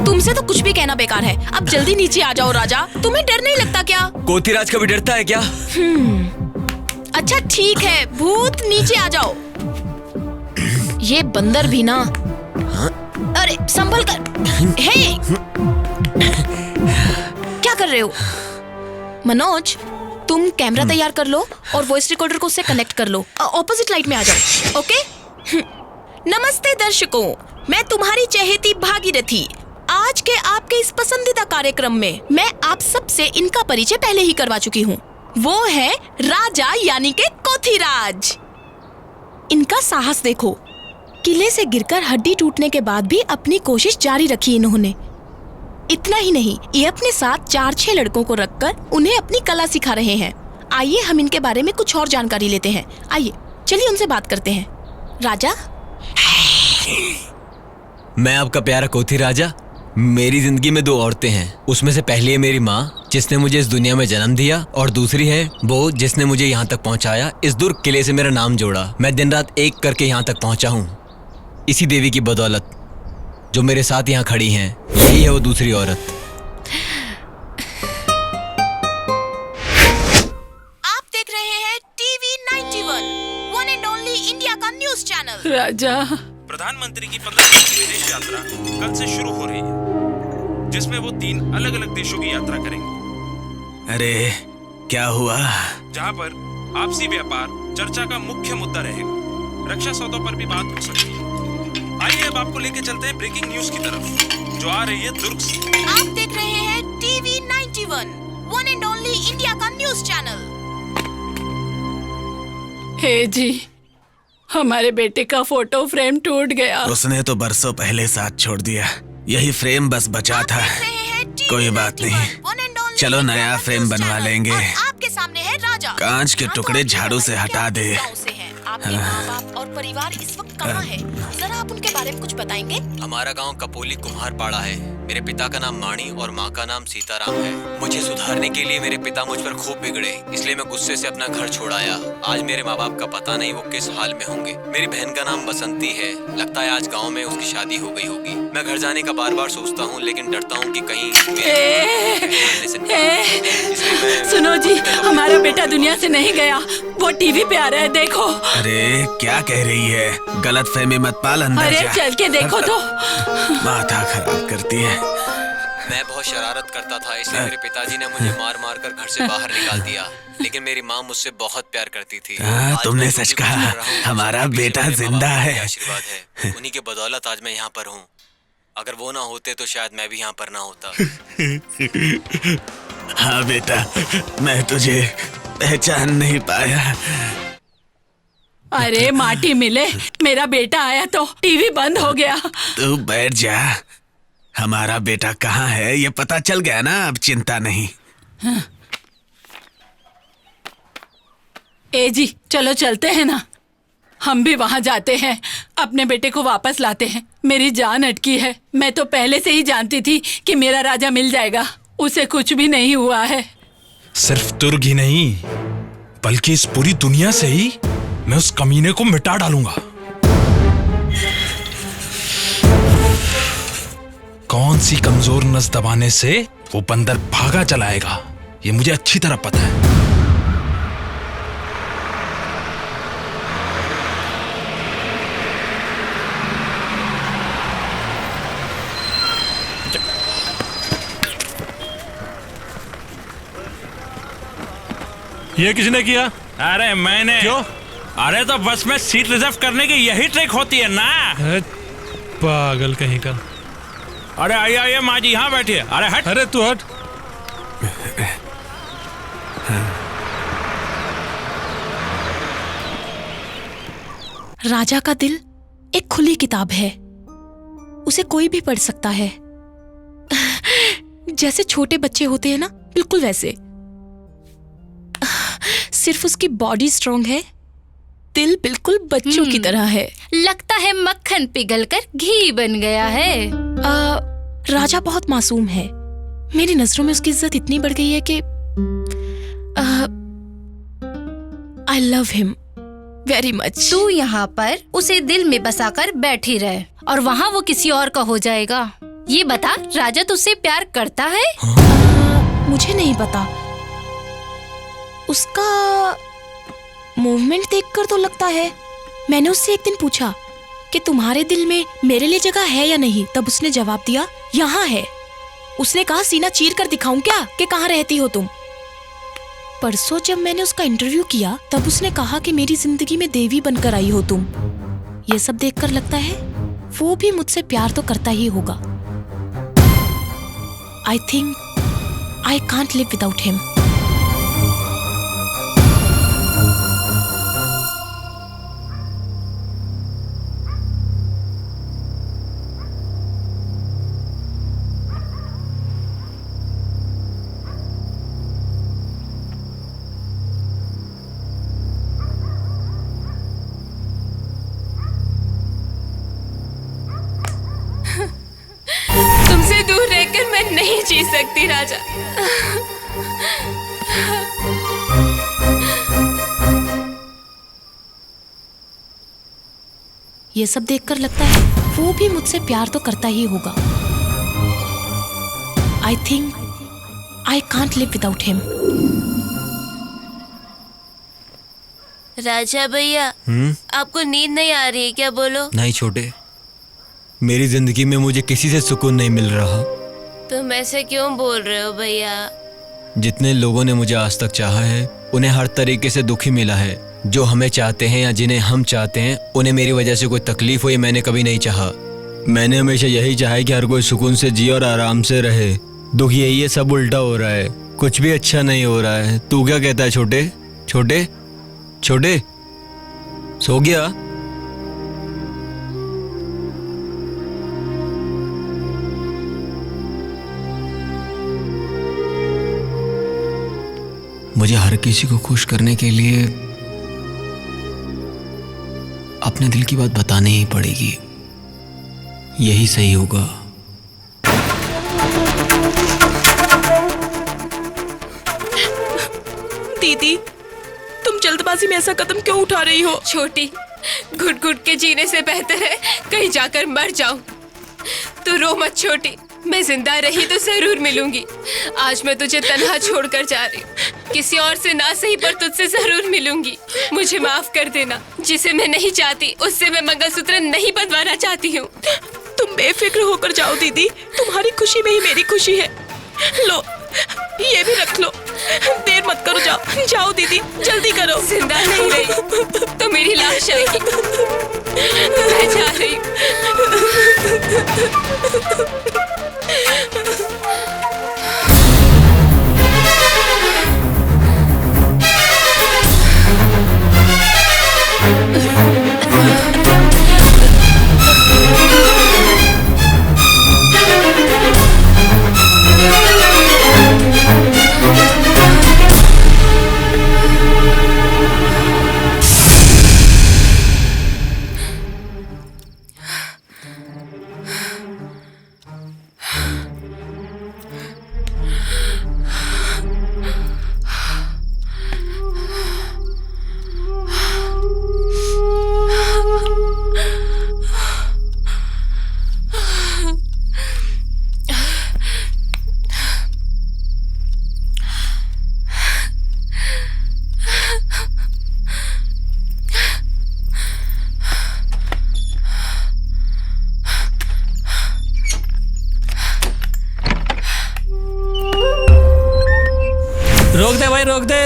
तुमसे तो कुछ भी कहना बेकार है। अब जल्दी नीचे आ जाओ राजा। तुम्हें डर नहीं लगता क्या? कोतिराज कभी डरता है क्या? अच्छा ठीक है, भूत नीचे आ जाओ। ये बंदर भी ना। अरे संभल कर। हे, क्या कर रहे हो? मनोज, तुम कैमरा तैयार कर लो और वॉइस रिकॉर्डर को उससे कनेक्ट कर लो। ऑपोजिट लाइट में आ जाओ, ओके? नमस्ते दर्शकों, मैं तुम्हारी चहेती भागीरथी। आज के आपके इस पसंदीदा कार्यक्रम में मैं आप सबसे इनका परिचय पहले ही करवा चुकी हूँ। वो है राजा यानी के कोथिराज। इनका साहस देखो, किले से गिरकर हड्डी टूटने के बाद भी अपनी कोशिश जारी रखी इन्होंने। इतना ही नहीं, ये अपने साथ 4-6 लड़कों को रखकर उन्हें अपनी कला सिखा रहे हैं। आइए हम इनके बारे में कुछ और जानकारी लेते हैं। आइए चलिए उनसे बात करते हैं। राजा। मैं आपका प्यारा कोथी राजा। मेरी जिंदगी में 2 औरतें हैं। उसमें से पहली है मेरी माँ, जिसने मुझे इस दुनिया में जन्म दिया, और दूसरी है वो जिसने मुझे यहाँ तक पहुँचाया, इस दुर्ग किले से मेरा नाम जोड़ा। मैं दिन रात एक करके यहाँ तक पहुँचा हूँ, इसी देवी की बदौलत। जो मेरे साथ यहाँ खड़ी हैं, यही है वो दूसरी औरत। आप देख रहे हैं TV 91, one and only India का न्यूज चैनल। राजा, प्रधानमंत्री की 15 दिवसीय विदेश यात्रा कल से शुरू हो रही है, जिसमें वो 3 अलग-अलग देशों की यात्रा करेंगे। अरे क्या हुआ? जहां पर आपसी व्यापार चर्चा का मुख्य मुद्दा रहेगा। रक्षा सौदों पर भी बात हो सकती है। आइए अब आपको लेके चलते हैं ब्रेकिंग न्यूज की तरफ, जो आ रही है दुर्ग से। आप देख रहे हैं TV 91, one and only India का न्यूज चैनल। हे जी, हमारे बेटे का फोटो फ्रेम टूट गया। उसने तो बरसों पहले साथ छोड़ दिया, यही फ्रेम बस बचा था। कोई बात नहीं, चलो नया फ्रेम बनवा लेंगे। आपके सामने है राजा। कांच के टुकड़े झाड़ू से हटा दे। आपके माँ बाप और परिवार इस वक्त कहाँ है? जरा आप उनके बारे में कुछ बताएंगे? हमारा गांव कपोली कुम्हारपाड़ा है। मेरे पिता का नाम माणी और माँ का नाम सीताराम है। मुझे सुधारने के लिए मेरे पिता मुझ पर खूब बिगड़े, इसलिए मैं गुस्से से अपना घर छोड़ आया। आज मेरे माँ बाप का पता नहीं वो किस हाल में होंगे। मेरी बहन का नाम बसंती है। लगता है आज गाँव में उसकी शादी हो गई होगी। मैं घर जाने का बार बार सोचता हूँ, लेकिन डरता हूँ कि कहीं सुनो जी, हमारा बेटा दुनिया से नहीं गया, वो टीवी पे आ रहा है, देखो। अरे क्या कह रही है? गलत फहमी मत पाल, अंदर अरे जा। चल के देखो तो। माथा खराब करती है। मैं बहुत शरारत करता था, इसलिए मेरे पिताजी ने मुझे मार मार कर घर से बाहर निकाल दिया। लेकिन मेरी माँ मुझसे बहुत प्यार करती थी। तुमने सच कहा, हमारा बेटा जिंदा है। आशीर्वाद है, उन्हीं के बदौलत आज मैं यहाँ पर हूँ। अगर वो ना होते तो शायद मैं भी यहाँ पर ना होता। हाँ बेटा, मैं तुझे पहचान नहीं पाया। अरे माटी मिले, मेरा बेटा आया तो टीवी बंद हो गया। तू बैठ जा, हमारा बेटा कहाँ है ये पता चल गया ना, अब चिंता नहीं। हाँ। ए जी, चलो चलते हैं ना, हम भी वहाँ जाते हैं, अपने बेटे को वापस लाते हैं। मेरी जान अटकी है। मैं तो पहले से ही जानती थी कि मेरा राजा मिल जाएगा, उसे कुछ भी नहीं हुआ है। सिर्फ दुर्ग ही नहीं, बल्कि इस पूरी दुनिया से ही मैं उस कमीने को मिटा डालूंगा। कौन सी कमजोर नस दबाने से वो बंदर भागा चलाएगा, ये मुझे अच्छी तरह पता है। ये किसने किया? अरे मैंने। क्यों? अरे तो बस में सीट रिजर्व करने की यही ट्रिक होती है ना। पागल कहीं का। अरे आइए आइए माँ जी, यहाँ बैठिए। अरे हट। अरे तू हट। राजा का दिल एक खुली किताब है, उसे कोई भी पढ़ सकता है। जैसे छोटे बच्चे होते हैं ना, बिल्कुल वैसे। सिर्फ उसकी बॉडी स्ट्रांग है, दिल बिल्कुल बच्चों की तरह है। लगता है मक्खन पिघलकर घी बन गया है। राजा बहुत मासूम है। मेरी नजरों में उसकी इज्जत इतनी बढ़ गई है कि I love him very much. तू यहाँ पर उसे दिल में बसाकर बैठी रहे और वहाँ वो किसी और का हो जाएगा। ये बता, राजा तुझसे प्यार करता है? मुझे नहीं पता। उसका मूवमेंट देखकर तो लगता है। मैंने उससे एक दिन पूछा कि तुम्हारे दिल में मेरे लिए जगह है या नहीं, तब उसने जवाब दिया यहाँ है। उसने कहा सीना चीर कर दिखाऊं क्या कि कहाँ रहती हो तुम। परसों जब मैंने उसका इंटरव्यू किया तब उसने कहा कि मेरी जिंदगी में देवी बनकर आई हो तुम। ये सब देखकर लगता है वो भी मुझसे प्यार तो करता ही होगा। I think I can't live without him. तुमसे दूर रहकर मैं नहीं जी सकती राजा। ये सब देखकर लगता है वो भी मुझसे प्यार तो करता ही होगा। I think I can't live without him. Raja भैया, आपको नींद नहीं आ रही है क्या? बोलो। नहीं छोटे, मेरी जिंदगी में मुझे किसी से सुकून नहीं मिल रहा। तुम ऐसे क्यों बोल रहे हो भैया? जितने लोगों ने मुझे आज तक चाहा है उन्हें हर तरीके से दुखी मिला है। जो हमें चाहते हैं या जिन्हें हम चाहते हैं उन्हें मेरी वजह से कोई तकलीफ हो, ये मैंने कभी नहीं चाहा। मैंने हमेशा यही चाहा है कि हर कोई सुकून से जिए और आराम से रहे। दुख यही है, सब उल्टा हो रहा है, कुछ भी अच्छा नहीं हो रहा है। तू क्या कहता है छोटे? छोटे छोटे सो गया? मुझे हर किसी को खुश करने के लिए अपने दिल की बात बतानी ही पड़ेगी, यही सही होगा। दीदी, तुम जल्दबाजी में ऐसा कदम क्यों उठा रही हो? छोटी, घुट घुट के जीने से बेहतर है कहीं जाकर मर जाऊं। तू रो मत छोटी, मैं जिंदा रही तो जरूर मिलूंगी। आज मैं तुझे तन्हा छोड़कर जा रही हूँ, किसी और से ना सही पर तुझसे जरूर मिलूंगी। मुझे माफ कर देना, जिसे मैं नहीं चाहती उससे मैं मंगलसूत्र नहीं बंधवाना चाहती हूँ। तुम बेफिक्र होकर जाओ दीदी, तुम्हारी खुशी में ही मेरी खुशी है। लो, ये भी रख लो। देर मत करो, जाओ जाओ दीदी, जल्दी करो। जिंदा नहीं रही तो मेरी लाश आएगी। मैं जा रही हूँ।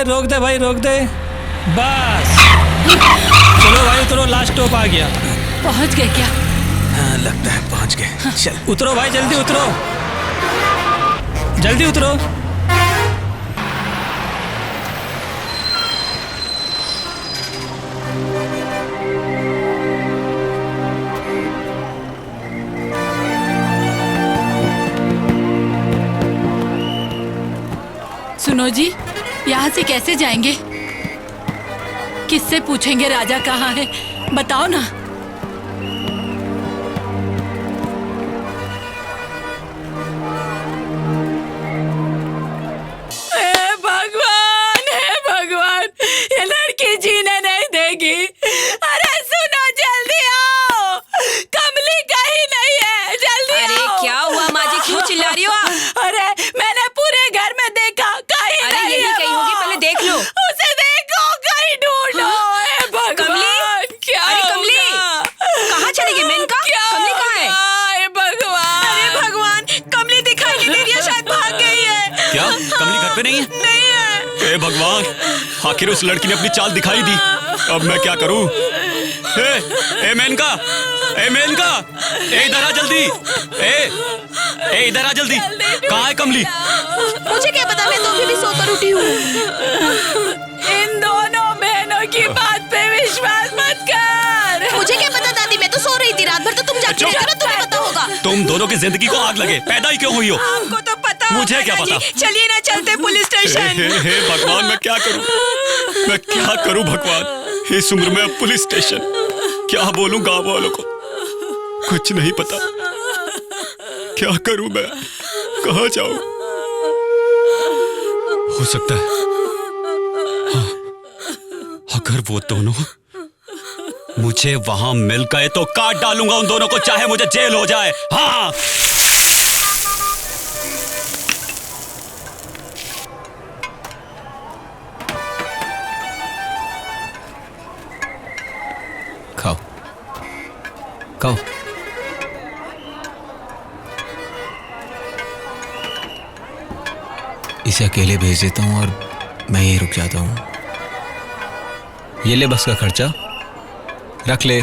रोक दे भाई, रोक दे। बस चलो भाई, उतरो, लास्ट स्टॉप आ गया। पहुंच गए क्या? हाँ, लगता है पहुंच गए। चल उतरो भाई, जल्दी उतरो, जल्दी उतरो। सुनो जी, यहाँ से कैसे जाएंगे? किससे पूछेंगे राजा कहाँ है? बताओ ना। हे भगवान, ये लड़की जीने नहीं देगी। अरे सुनो, जल्दी आओ, कमली कहीं नहीं है, जल्दी अरे आओ। क्या हुआ माँ जी, क्यों चिल्ला रही हो आप? अरे मैंने पूरे घर में देखा, कहीं अरे नहीं यही है कहीं वो। होगी, पहले देख लो। उसे देखो, कहीं ढूंढो। हे भगवान, कमली? क्या अरे कमली, कहाँ चली गई मेनका? कमली कहाँ है? हे भगवान, अरे भगवान, कमली दिखाई नहीं दे रही है, शायद भाग गई है। क्या कमली घर पे नहीं है? नहीं है। हे भगवान, आखिर उस लड़की ने अपनी चाल दिखाई दी। अब मैं क्या करूं? ए मेनका, ए मेनका, ए इधर आ जल्दी। ए इधर आ जल्दी। कहाँ है कमली? मुझे क्या पता, मैं तो अभी भी सोकर उठी हूँ। इन दोनों बहनों की बात पे विश्वास मत कर। मुझे क्या पता दादी, मैं तो सो रही थी रात भर, तो तुम जाके देखो ना, तुम्हें पता होगा। तुम दोनों की जिंदगी को आग लगे, पैदा ही क्यों हुई हो? आपको तो पता मुझे होगा क्या ना पता? जी। चलिए ना, चलते पुलिस स्टेशन। हे भगवान, मैं क्या करूं? मैं क्या करूं भगवान? इस उम्र में अब पुलिस स्टेशन क्या बोलूं गांव वालों को? कुछ नहीं पता। क्या करूं मैं? कहाँ जाऊं? हो सकता है हाँ, अगर वो दोनों मुझे वहां मिल गए तो काट डालूंगा उन दोनों को, चाहे मुझे जेल हो जाए। हाँ खाओ खाओ। इसे अकेले भेज देता हूँ और मैं यहीं रुक जाता हूँ। ये ले बस का खर्चा, रख ले,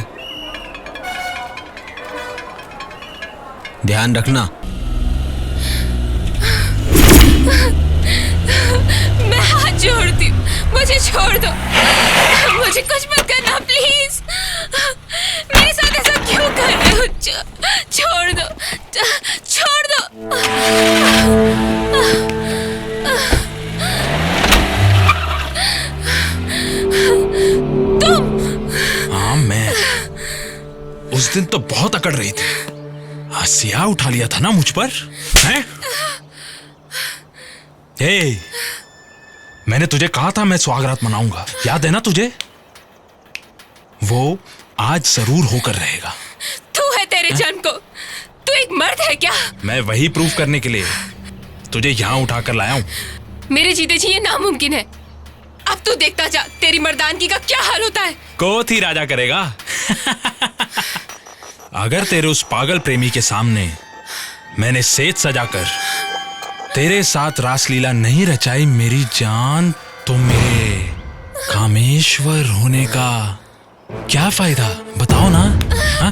ध्यान रखना। मैं हाथ जोड़ती हूँ, मुझे छोड़ दो, मुझे कुछ मत करना प्लीज। मेरे साथ ऐसा क्यों कर रहे हो? छोड़ दो, छोड़ दो। हाँ मैं उस दिन तो बहुत अकड़ रही थी, हंसिया उठा लिया था ना मुझ पर, हैं? ए, मैंने तुझे कहा था मैं सुहागरात मनाऊंगा, याद है ना तुझे? वो आज जरूर होकर रहेगा। तू है तेरे जन्म को, तू एक मर्द है क्या? मैं वही प्रूव करने के लिए तुझे यहाँ उठाकर लाया हूँ। मेरे जीते जी ये नामुमकिन है। अब तू देखता जा तेरी मर्दानगी का क्या हाल होता है। कोत ही राजा करेगा। अगर तेरे उस पागल प्रेमी के सामने मैंने सेज सजाकर तेरे साथ रासलीला नहीं रचाई मेरी जान, तो मेरे कामेश्वर होने का क्या फायदा? बताओ ना। हा?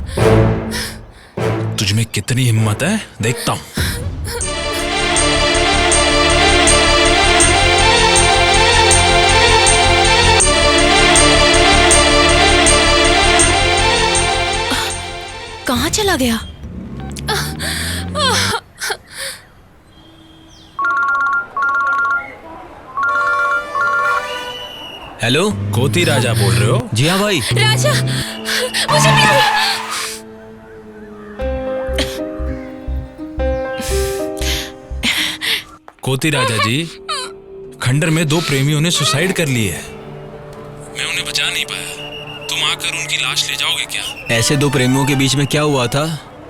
तुझ में कितनी हिम्मत है, देखता हूं। कहाँ चला गया? हेलो, कोती राजा बोल रहे हो? जी हाँ भाई। राजा, मुझे कोती राजा जी, खंडर में दो प्रेमियों ने सुसाइड कर ली है। मैं उन्हें बचा नहीं पाया, तुम आकर उनकी लाश ले जाओगे क्या? ऐसे दो प्रेमियों के बीच में क्या हुआ था?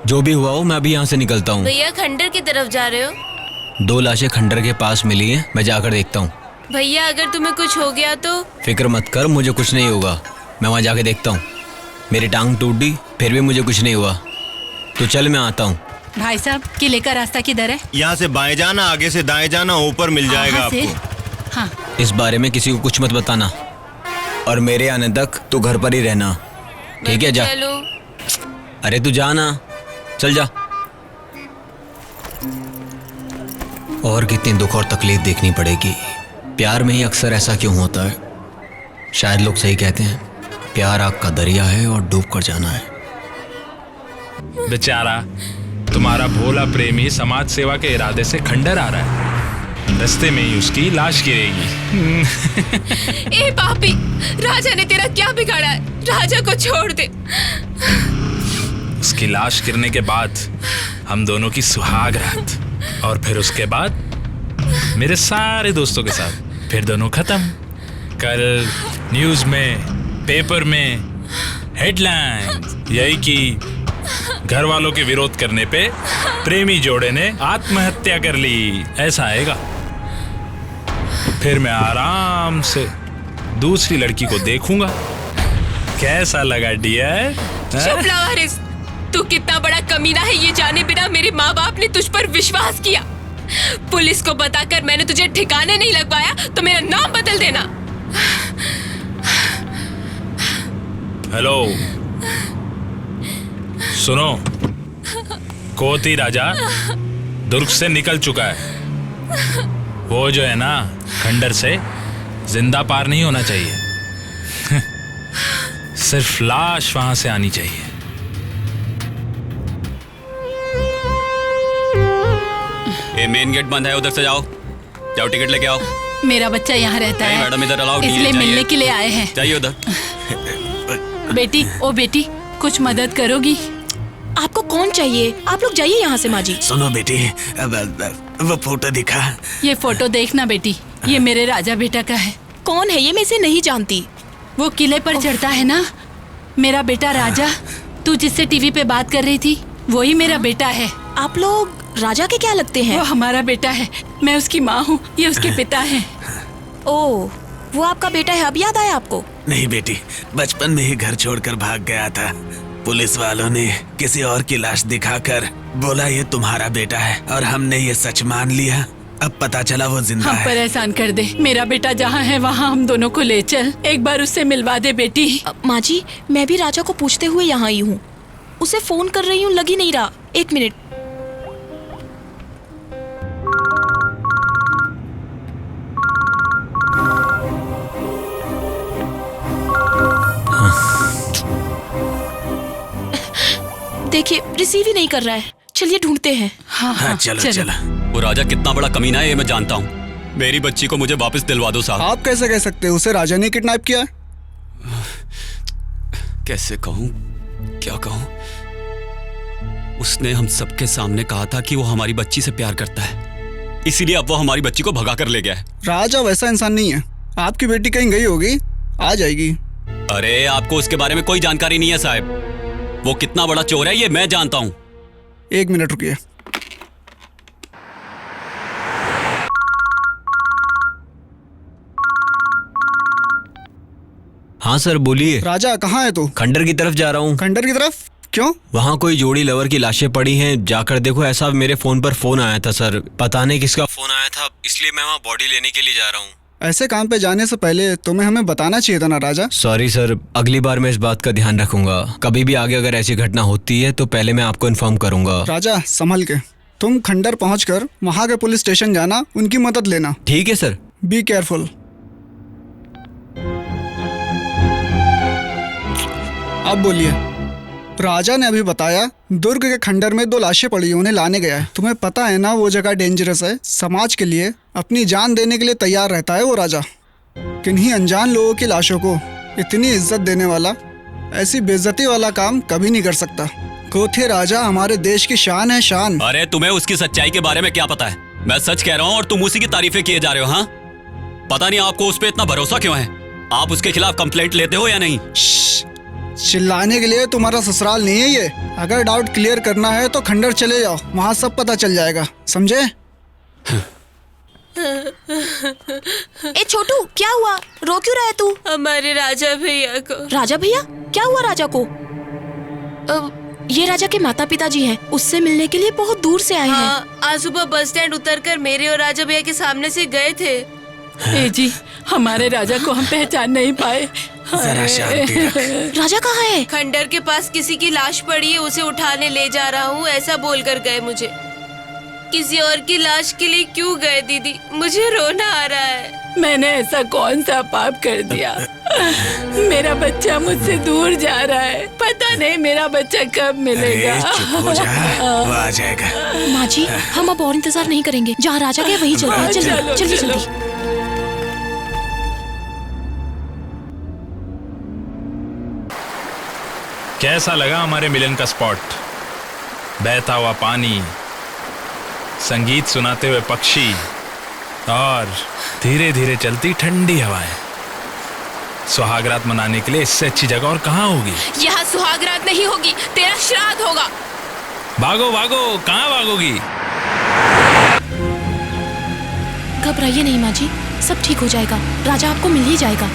जो भी हुआ हो, मैं अभी यहाँ से निकलता हूँ। भैया खंडर की तरफ जा रहे हो? दो लाशें खंडर के पास मिली हैं, मैं जाकर देखता हूँ। भैया अगर तुम्हें कुछ हो गया तो? फिक्र मत कर, मुझे कुछ नहीं होगा। मैं वहाँ जाके देखता हूँ। मेरी टांग टूट दी, फिर भी मुझे कुछ नहीं हुआ। तो चल मैं आता हूँ। भाई साहब, किले का रास्ता किधर है? यहाँ से बाएं जाना, आगे से दाएं जाना, ऊपर मिल जाएगा आपको। हाँ। इस बारे में किसी को कुछ मत बताना, और मेरे आने तक तू घर पर ही रहना, ठीक है? जा। चलो। अरे तू जाना। चल जा। और कितनी दुख और तकलीफ देखनी पड़ेगी। प्यार में ही अक्सर ऐसा क्यों होता है? शायद लोग सही कहते हैं, प्यार आग का दरिया है और डूब कर जाना है। बेचारा तुम्हारा भोला प्रेमी समाज सेवा के इरादे से खंडर आ रहा है, रास्ते में ही उसकी लाश गिरेगी। ए पापी, राजा ने तेरा क्या बिगाड़ा है? राजा को छोड़ दे। उसकी लाश गिरने के बाद हम दोनों की सुहाग रात, और फिर उसके बाद मेरे सारे दोस्तों के साथ फिर दोनों खत्म। कल न्यूज में, पेपर में हेडलाइन यही कि घर वालों के विरोध करने पे प्रेमी जोड़े ने आत्महत्या कर ली, ऐसा आएगा। फिर मैं आराम से दूसरी लड़की को देखूंगा। कैसा लगा डियर? चुप लावारिस, तू कितना बड़ा कमीना है ये जाने बिना मेरे माँ बाप ने तुझ पर विश्वास किया। पुलिस को बताकर मैंने तुझे ठिकाने नहीं लगवाया तो मेरा नाम बदल देना। हेलो, सुनो, कोती राजा दुर्ग से निकल चुका है। वो जो है ना, खंडर से जिंदा पार नहीं होना चाहिए। सिर्फ लाश वहां से आनी चाहिए। ये मेन गेट बंद है, उधर से जाओ। जाओ, टिकट लेके आओ। मेरा बच्चा यहाँ रहता नहीं है मैडम, इधर अलाउड नहीं है। इसलिए मिलने के लिए आए हैं। चाहिए उधर। बेटी, ओ बेटी, कुछ मदद करोगी? आपको कौन चाहिए? आप लोग जाइए यहाँ से। माँ जी सुनो बेटी, वो फोटो दिखा। ये फोटो देखना बेटी, ये मेरे राजा बेटा का है। कौन है ये? मैं इसे नहीं जानती। वो किले पर चढ़ता है ना, मेरा बेटा राजा। तू जिससे टीवी पे बात कर रही थी वही मेरा बेटा है। आप लोग राजा के क्या लगते हैं? वो हमारा बेटा है, मैं उसकी माँ हूँ, ये उसके पिता हैं। ओह, वो आपका बेटा है, अब याद आया आपको? नहीं बेटी, बचपन में ही घर छोड़कर भाग गया था। पुलिस वालों ने किसी और की लाश दिखाकर बोला ये तुम्हारा बेटा है, और हमने ये सच मान लिया। अब पता चला वो जिंदा हम है। पर एहसान कर दे, मेरा बेटा जहाँ है वहाँ हम दोनों को ले चल, एक बार उससे मिलवा दे बेटी। माँ जी, मैं भी राजा को पूछते हुए यहाँ आई हूँ। उसे फोन कर रही हूँ, लग ही नहीं रहा। एक मिनट। देखिए, रिसीव ही नहीं कर रहा है। चलिए ढूंढते हैं। हाँ, चलो चलो। वो राजा कितना बड़ा कमीना है ये मैं जानता हूँ। मेरी बच्ची को मुझे वापस दिलवा दो साहब। आप कैसे कह सकते हो? उसे राजा ने किडनैप किया है। कैसे कहूँ, क्या कहूँ? उसने हम सबके सामने कहा था कि वो हमारी बच्ची से प्यार करता है, इसीलिए अब वो हमारी बच्ची को भगा कर ले गया है। राजा वैसा इंसान नहीं है। आपकी बेटी कहीं गई होगी, आ जाएगी। अरे आपको उसके बारे में कोई जानकारी नहीं है साहब। वो कितना बड़ा चोर है ये मैं जानता हूँ। एक मिनट रुकिए। हाँ सर, बोलिए। राजा कहाँ है तू? खंडर की तरफ जा रहा हूँ। खंडर की तरफ? क्यों? वहाँ कोई जोड़ी लवर की लाशें पड़ी हैं, जाकर देखो। ऐसा मेरे फोन पर फोन आया था सर, पता नहीं किसका फोन आया था, इसलिए मैं वहाँ बॉडी लेने के लिए जा रहा हूँ। ऐसे काम पे जाने से पहले तुम्हें हमें बताना चाहिए था ना राजा। सॉरी सर, अगली बार मैं इस बात का ध्यान रखूंगा। कभी भी आगे अगर ऐसी घटना होती है तो पहले मैं आपको इन्फॉर्म करूंगा। राजा संभल के, तुम खंडर पहुंचकर वहाँ के पुलिस स्टेशन जाना, उनकी मदद लेना। ठीक है सर। Be careful. अब बोलिए। राजा ने अभी बताया दुर्ग के खंडर में 2 लाशें पड़ी, उन्हें लाने गया है। तुम्हें पता है ना वो जगह डेंजरस है। समाज के लिए अपनी जान देने के लिए तैयार रहता है वो राजा। किन्हीं अनजान लोगों की लाशों को इतनी इज्जत देने वाला ऐसी बेइज्जती वाला काम कभी नहीं कर सकता। कोथे राजा हमारे देश की शान है, शान। अरे तुम्हें उसकी सच्चाई के बारे में क्या पता है? मैं सच कह रहा हूँ और तुम उसी की तारीफें किए जा रहे हो। हाँ, पता नहीं आपको उस पर इतना भरोसा क्यों है। आप उसके खिलाफ कंप्लेंट लेते हो या नहीं? चिल्लाने के लिए तुम्हारा ससुराल नहीं है ये। अगर डाउट क्लियर करना है तो खंडर चले जाओ, वहाँ सब पता चल जाएगा, समझे? ए छोटू, क्या हुआ? रो क्यों रहा है तू? हमारे राजा भैया को। राजा भैया? क्या हुआ राजा को? ये राजा के माता पिता जी हैं। उससे मिलने के लिए बहुत दूर से आए हैं। आज सुबह बस स्टैंड उतरकर मेरे और राजा भैया के सामने से गए थे। ए जी, हमारे राजा को हम पहचान नहीं पाए। जरा शांति रख। राजा कहाँ है? खंडर के पास किसी की लाश पड़ी है, उसे उठाने ले जा रहा हूँ, ऐसा बोलकर गए मुझे। किसी और की लाश के लिए क्यों गए दीदी? मुझे रोना आ रहा है। मैंने ऐसा कौन सा पाप कर दिया? मेरा बच्चा मुझसे दूर जा रहा है, पता नहीं मेरा बच्चा कब मिलेगा। चुप हो जा, वो आ जाएगा। माँ जी, हम अब और इंतजार नहीं करेंगे, जहाँ राजा गए वहीं चलते हैं। चलो, जल्दी चलो। जल्दी। कैसा लगा हमारे मिलन का स्पॉट? बहता हुआ पानी, संगीत सुनाते हुए पक्षी और धीरे धीरे चलती ठंडी हवाएं। सुहागरात मनाने के लिए इससे अच्छी जगह और कहाँ होगी? यहाँ सुहागरात नहीं होगी, तेरा श्राद्ध होगा। भागो भागो, कहाँ भागोगी? घबराइए नहीं माँ जी, सब ठीक हो जाएगा, राजा आपको मिल ही जाएगा।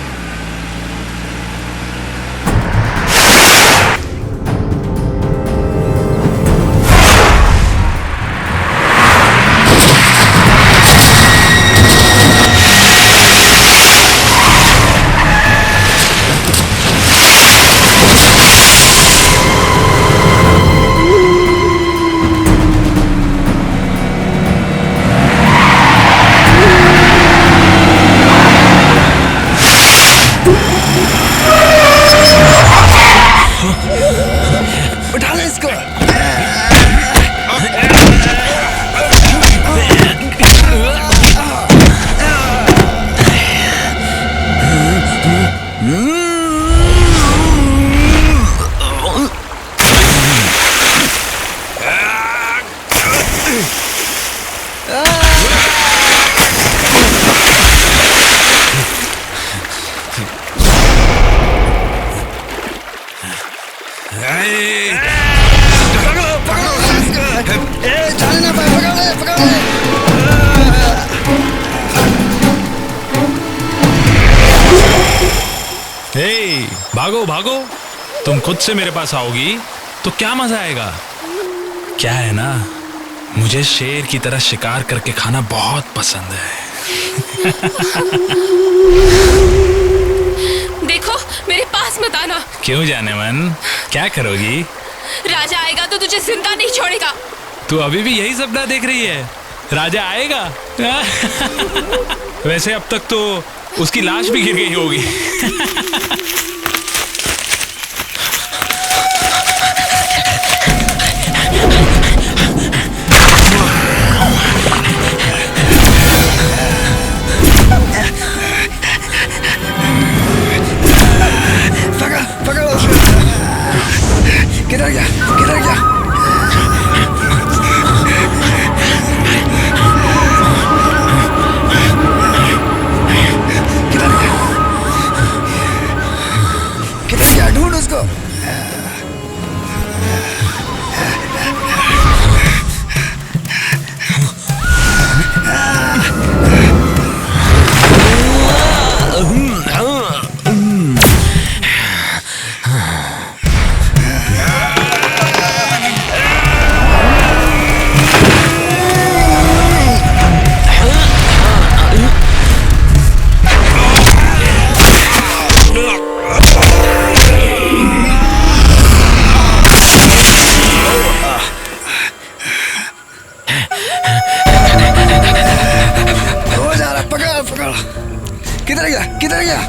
उठा ले इसको। हे, भागो भागो, तुम खुद से मेरे पास आओगी तो क्या मजा आएगा। क्या है ना, मुझे शेर की तरह शिकार करके खाना बहुत पसंद है। देखो, मेरे पास मत आना। क्यों जाने मन, क्या करोगी? राजा आएगा तो तुझे जिंदा नहीं छोड़ेगा। तू अभी भी यही सपना देख रही है? राजा आएगा? वैसे अब तक तो उसकी लाश भी गिर गई होगी। पकड़ो उसे। किधर गया? किधर गया? किधर गया? ढूंढ उसको। हो जा रहा, पकड़ पकड़। किधर गया? किधर गया?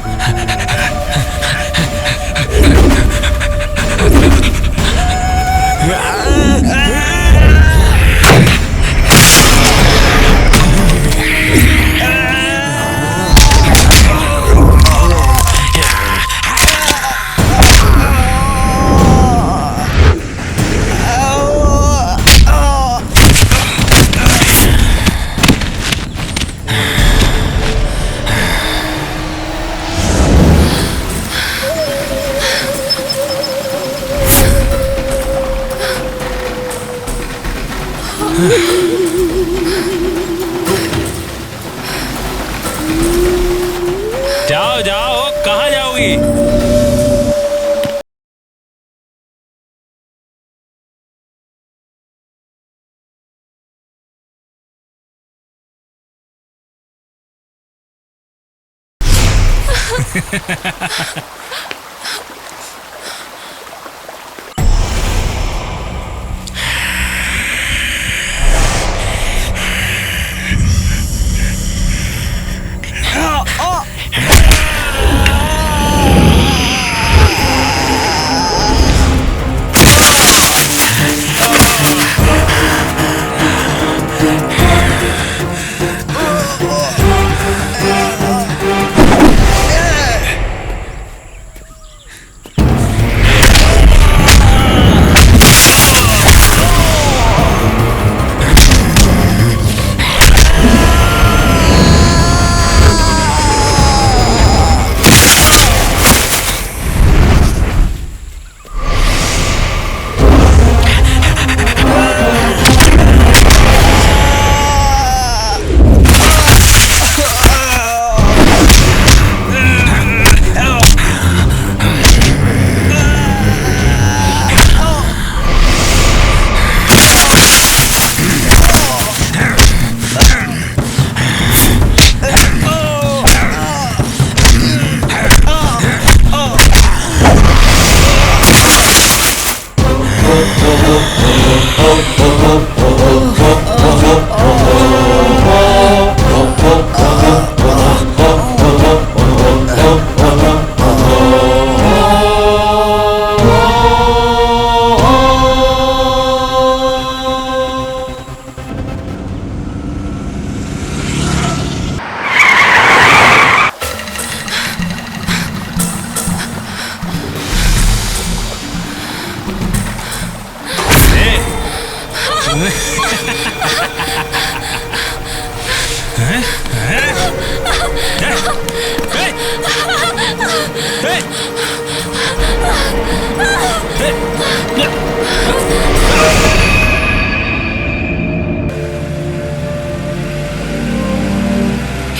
जाओ जाओ, कहाँ जाओगी?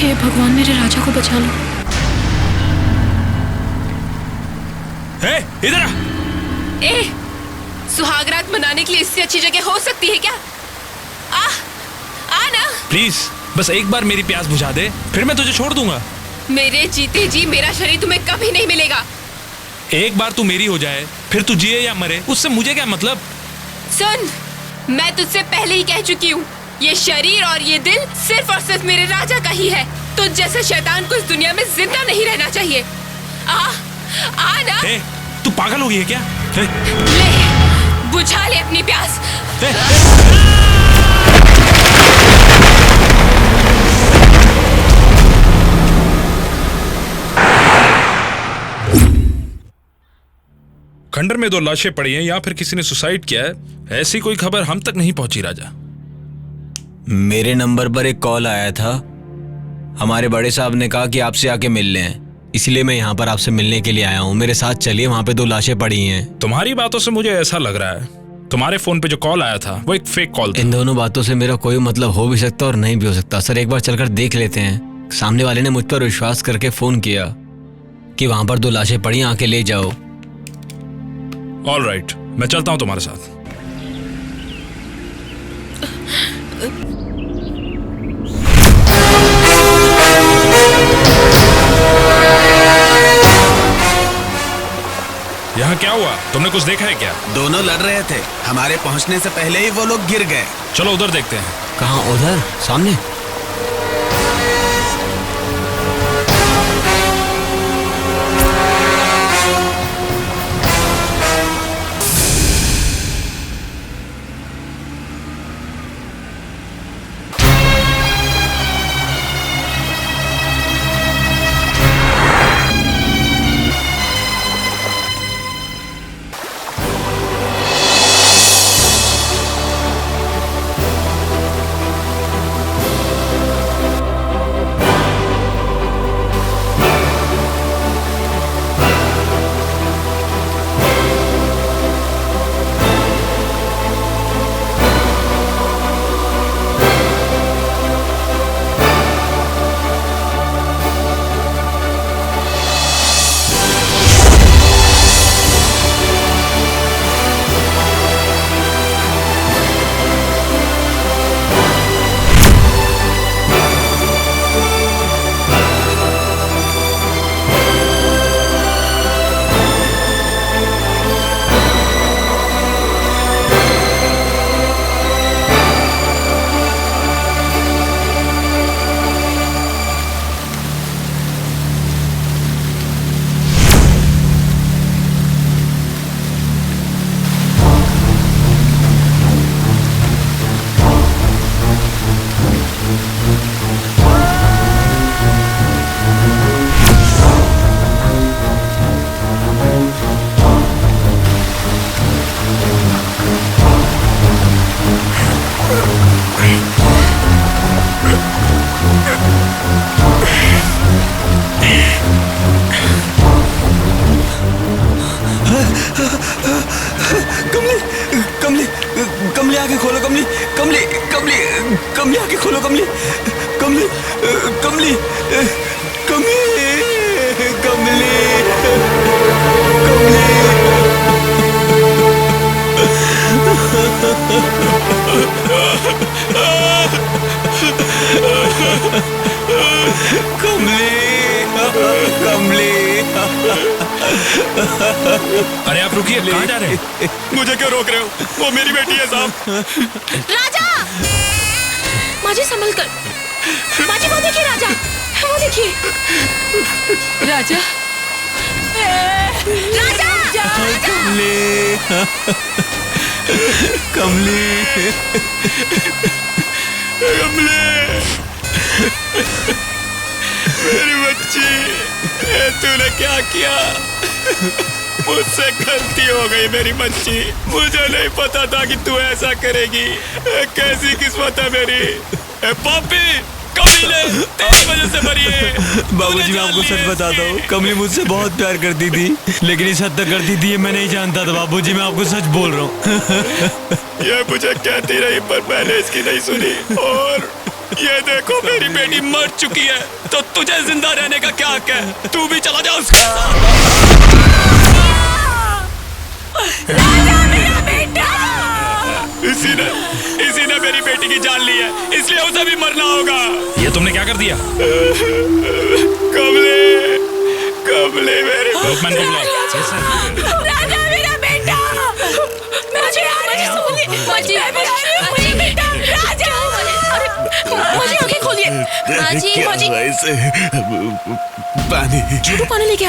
हे भगवान, मेरे राजा को बचा लो। इधर आ। ए, सुहागरात मनाने के लिए इससे अच्छी जगह हो सकती है क्या? आ ना। प्लीज बस एक बार मेरी प्यास बुझा दे, फिर मैं तुझे छोड़ दूंगा। मेरे जीते जी मेरा शरीर तुम्हें कभी नहीं मिलेगा। एक बार तू मेरी हो जाए, फिर तू जिए या मरे, उससे मुझे क्या मतलब? सुन, मैं तुझसे पहले ही कह चुकी हूँ, ये शरीर और ये दिल सिर्फ और सिर्फ मेरे राजा का ही है। तुझ जैसे शैतान को इस दुनिया में जिंदा नहीं रहना चाहिए। आ ना। तू पागल हो गई है क्या? ले, बुझा ले अपनी प्यास। खंडर में 2 लाशें पड़ी हैं, या फिर किसी ने सुसाइड किया है, ऐसी कोई खबर हम तक नहीं पहुंची राजा। मेरे नंबर पर एक कॉल आया था। हमारे बड़े साहब ने कहा कि आपसे आके मिल लें, इसलिए मैं यहाँ पर आपसे मिलने के लिए आया हूँ। मेरे साथ चलिए, वहाँ पे 2 लाशें पड़ी हैं। तुम्हारी बातों से मुझे ऐसा लग रहा है तुम्हारे फोन पे जो कॉल आया था वो एक फेक कॉल था। इन दोनों बातों से मेरा कोई मतलब हो भी सकता और नहीं भी हो सकता। सर, एक बार चलकर देख लेते हैं। सामने वाले ने मुझ पर विश्वास करके फोन किया कि वहाँ पर 2 लाशें पड़ी, आके ले जाओ। ऑल राइट, मैं चलता हूँ तुम्हारे साथ। यहाँ क्या हुआ? तुमने कुछ देखा है क्या? दोनों लड़ रहे थे, हमारे पहुंचने से पहले ही वो लोग गिर गए। चलो उधर देखते हैं। कहाँ? उधर सामने? खोलो कमली, कमली, कमली, कमली आंखें खोलो कमली, कमली, कमली, कमली, कमली, कमली, कमली। अरे आप रुकिए, कहाँ जा रहे हैं? मुझे क्यों रोक रहे हो? वो मेरी बेटी है साहब। राजा, माजी संभल कर। माजी वो देखिए राजा, वो देखिए राजा, राजा, कमली, कमली, कमली, मेरी बच्ची, तूने क्या किया? मुझसे गलती हो गई मेरी बच्ची। मुझे नहीं पता था कि तू ऐसा करेगी। कैसी किस्मत है मेरी। पापी, कमीने, तेरी वजह से मरी है। बाबूजी मैं आपको सच बताता हूँ, कमली मुझसे बहुत प्यार करती थी, लेकिन इस हद तक करती थी ये मैं नहीं जानता था। बाबूजी मैं आपको सच बोल रहा हूँ। ये मुझे कहती रही पर मैंने इसकी नहीं सुनी। और ये देखो मेरी बेटी मर चुकी है, तो तुझे जिंदा रहने का क्या हक है? तू भी चला जा उसके साथ। राजा मेरा बेटा! इसी ने मेरी बेटी की जान ली है, इसलिए उसे भी मरना होगा। ये तुमने क्या कर दिया? कमले, कमले मेरी लोकमैन को बुलाओ। राजा मेरा बेटा! मुझे बेटा राजा! मुझे आंखें खोलिए। माजी, माजी, पानी, छोटू पानी लेके आ।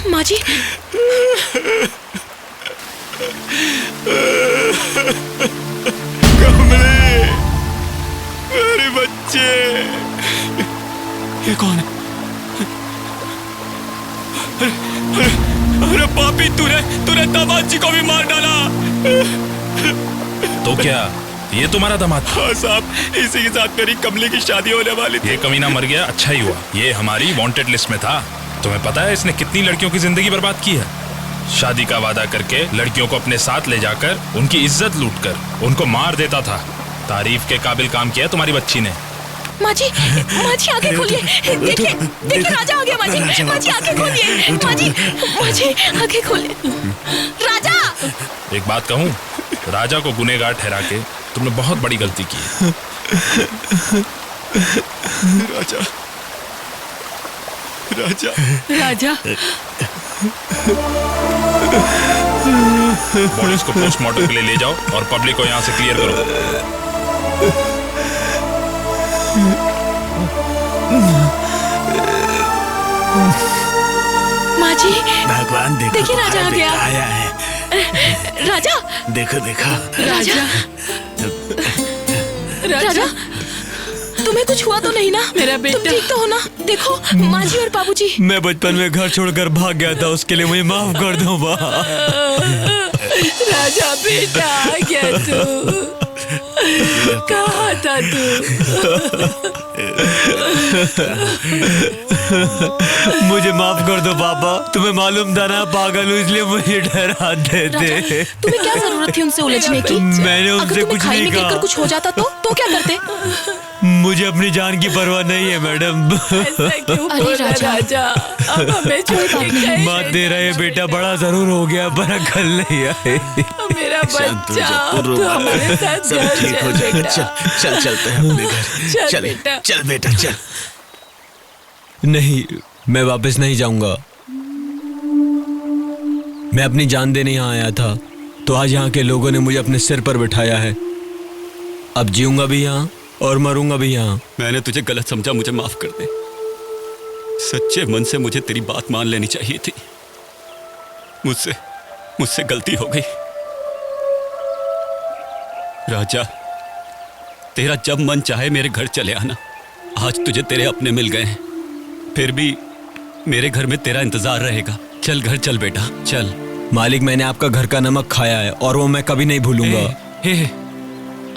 माजी, कमले, मेरे बच्चे। ये कौन है? अरे पापी, तूने दामाद जी को भी मार डाला। तो क्या ये तुम्हारा दामाद था? हाँ साहब, इसी के साथ मेरी कमली की शादी होने वाली थी। ये कमीना मर गया, अच्छा ही हुआ। ये हमारी वांटेड लिस्ट में था। तुम्हें पता है इसने कितनी लड़कियों की जिंदगी बर्बाद की है? शादी का वादा करके लड़कियों को अपने साथ ले जाकर उनकी इज्जत लूटकर उनको मार देता था। तारीफ के काबिल काम किया तुम्हारी बच्ची ने। माजी, माजी आंखें खोलिए। देखिए, देखिए राजा आ गया। माजी, माजी आंखें खोलिए। माजी, माजी आंखें खोलिए। राजा! एक बात कहूँ, राजा को गुनहगार ठहरा के तुमने बहुत बड़ी गलती की है। राजा, राजा, राजा, पुलिस को पोस्टमार्टम के लिए ले जाओ और पब्लिक को यहाँ से क्लियर करो। माजी, भगवान देखो, देखिए राजा आ गया। आया है। राजा, देखो देखो। राजा, राजा, तुम्हें कुछ हुआ तो नहीं ना? मेरा बेटा, तुम ठीक तो हो ना? देखो माजी और बाबूजी। मैं बचपन में घर छोड़कर भाग गया था, उसके लिए मुझे माफ कर दो माँ। राजा बेटा आ गया तू। कहाँ था तू? मुझे माफ कर दो पापा, तुम्हें मालूम था ना पागल हूँ, इसलिए मुझे डरा देते। तुम्हें क्या जरूरत थी उनसे उलझने की? मैंने उनसे कुछ नहीं कहा। अगर कुछ हो जाता तो क्या करते? मुझे अपनी जान की परवाह नहीं है मैडम। अरे राजा, अब हमें छोड़ के माँ दे रहे बेटा बड़ा जरूर हो गया पर अकल नहीं आई। मेरा बच्चा, तो हमारे साथ सब ठीक हो जाएगा। चल चलते हैं अपने घर। चल बेटा, चल बेटा चल। नहीं, मैं वापस नहीं जाऊंगा। मैं अपनी जान देने यहाँ आया था, तो आज यहाँ के लोगों ने मुझे अपने सिर पर बिठाया है। अब जीऊंगा भी यहाँ और मरूंगा भी यहाँ। मैंने तुझे गलत समझा, मुझे माफ कर दे। सच्चे मन से मुझे तेरी बात मान लेनी चाहिए थी। मुझसे गलती हो गई। राजा, तेरा जब मन चाहे मेरे घर चले आना। आज तुझे तेरे अपने मिल गए हैं, फिर भी मेरे घर में तेरा इंतजार रहेगा। चल घर चल बेटा, चल। मालिक, मैंने आपका घर का नमक खाया है और वो मैं कभी नहीं भूलूंगा।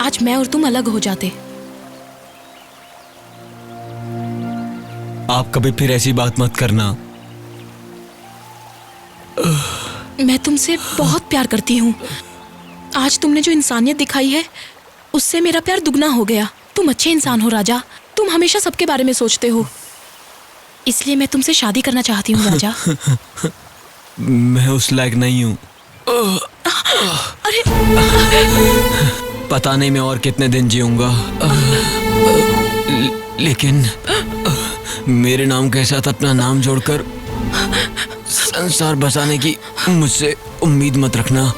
आज मैं और तुम अलग हो जाते। आप कभी फिर ऐसी बात मत करना। मैं तुमसे बहुत प्यार करती हूँ। आज तुमने जो इंसानियत दिखाई है उससे मेरा प्यार दुगना हो गया। तुम अच्छे इंसान हो राजा, तुम हमेशा सबके बारे में सोचते हो, इसलिए मैं तुमसे शादी करना चाहती हूँ राजा। मैं उस लायक नहीं हूँ। अरे पता नहीं मैं और कितने दिन जीऊंगा, लेकिन मेरे नाम के साथ अपना नाम जोड़कर संसार बसाने की मुझसे उम्मीद मत रखना।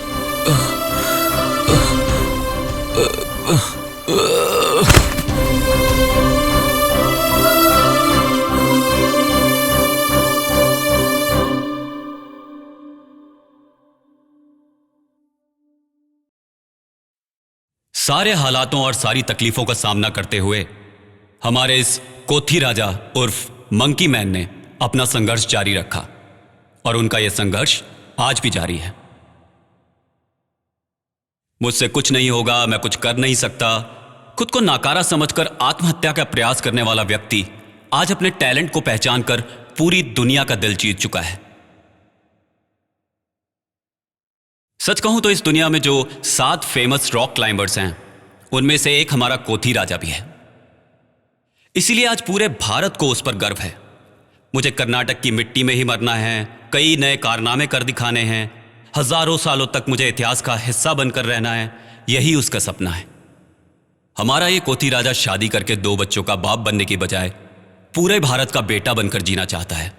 सारे हालातों और सारी तकलीफों का सामना करते हुए हमारे इस कोथी राजा उर्फ मंकी मैन ने अपना संघर्ष जारी रखा और उनका यह संघर्ष आज भी जारी है। मुझसे कुछ नहीं होगा, मैं कुछ कर नहीं सकता, खुद को नाकारा समझकर आत्महत्या का प्रयास करने वाला व्यक्ति आज अपने टैलेंट को पहचानकर पूरी दुनिया का दिल जीत चुका है। सच कहूं तो इस दुनिया में जो 7 फेमस रॉक क्लाइंबर्स हैं उनमें से एक हमारा कोथी राजा भी है। इसीलिए आज पूरे भारत को उस पर गर्व है। मुझे कर्नाटक की मिट्टी में ही मरना है, कई नए कारनामे कर दिखाने हैं, हजारों सालों तक मुझे इतिहास का हिस्सा बनकर रहना है, यही उसका सपना है। हमारा ये कोथी राजा शादी करके 2 बच्चों का बाप बनने की बजाय पूरे भारत का बेटा बनकर जीना चाहता है।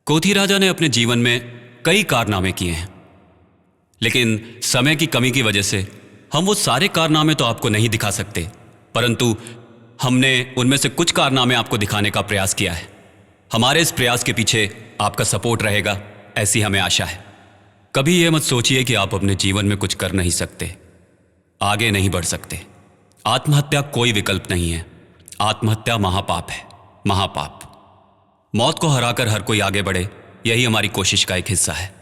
कोथी राजा ने अपने जीवन में कई कारनामे किए हैं, लेकिन समय की कमी की वजह से हम वो सारे कारनामे तो आपको नहीं दिखा सकते, परंतु हमने उनमें से कुछ कारनामे आपको दिखाने का प्रयास किया है। हमारे इस प्रयास के पीछे आपका सपोर्ट रहेगा, ऐसी हमें आशा है। कभी यह मत सोचिए कि आप अपने जीवन में कुछ कर नहीं सकते, आगे नहीं बढ़ सकते। आत्महत्या कोई विकल्प नहीं है। आत्महत्या महापाप है, महापाप। मौत को हराकर हर कोई आगे बढ़े, यही हमारी कोशिश का एक हिस्सा है।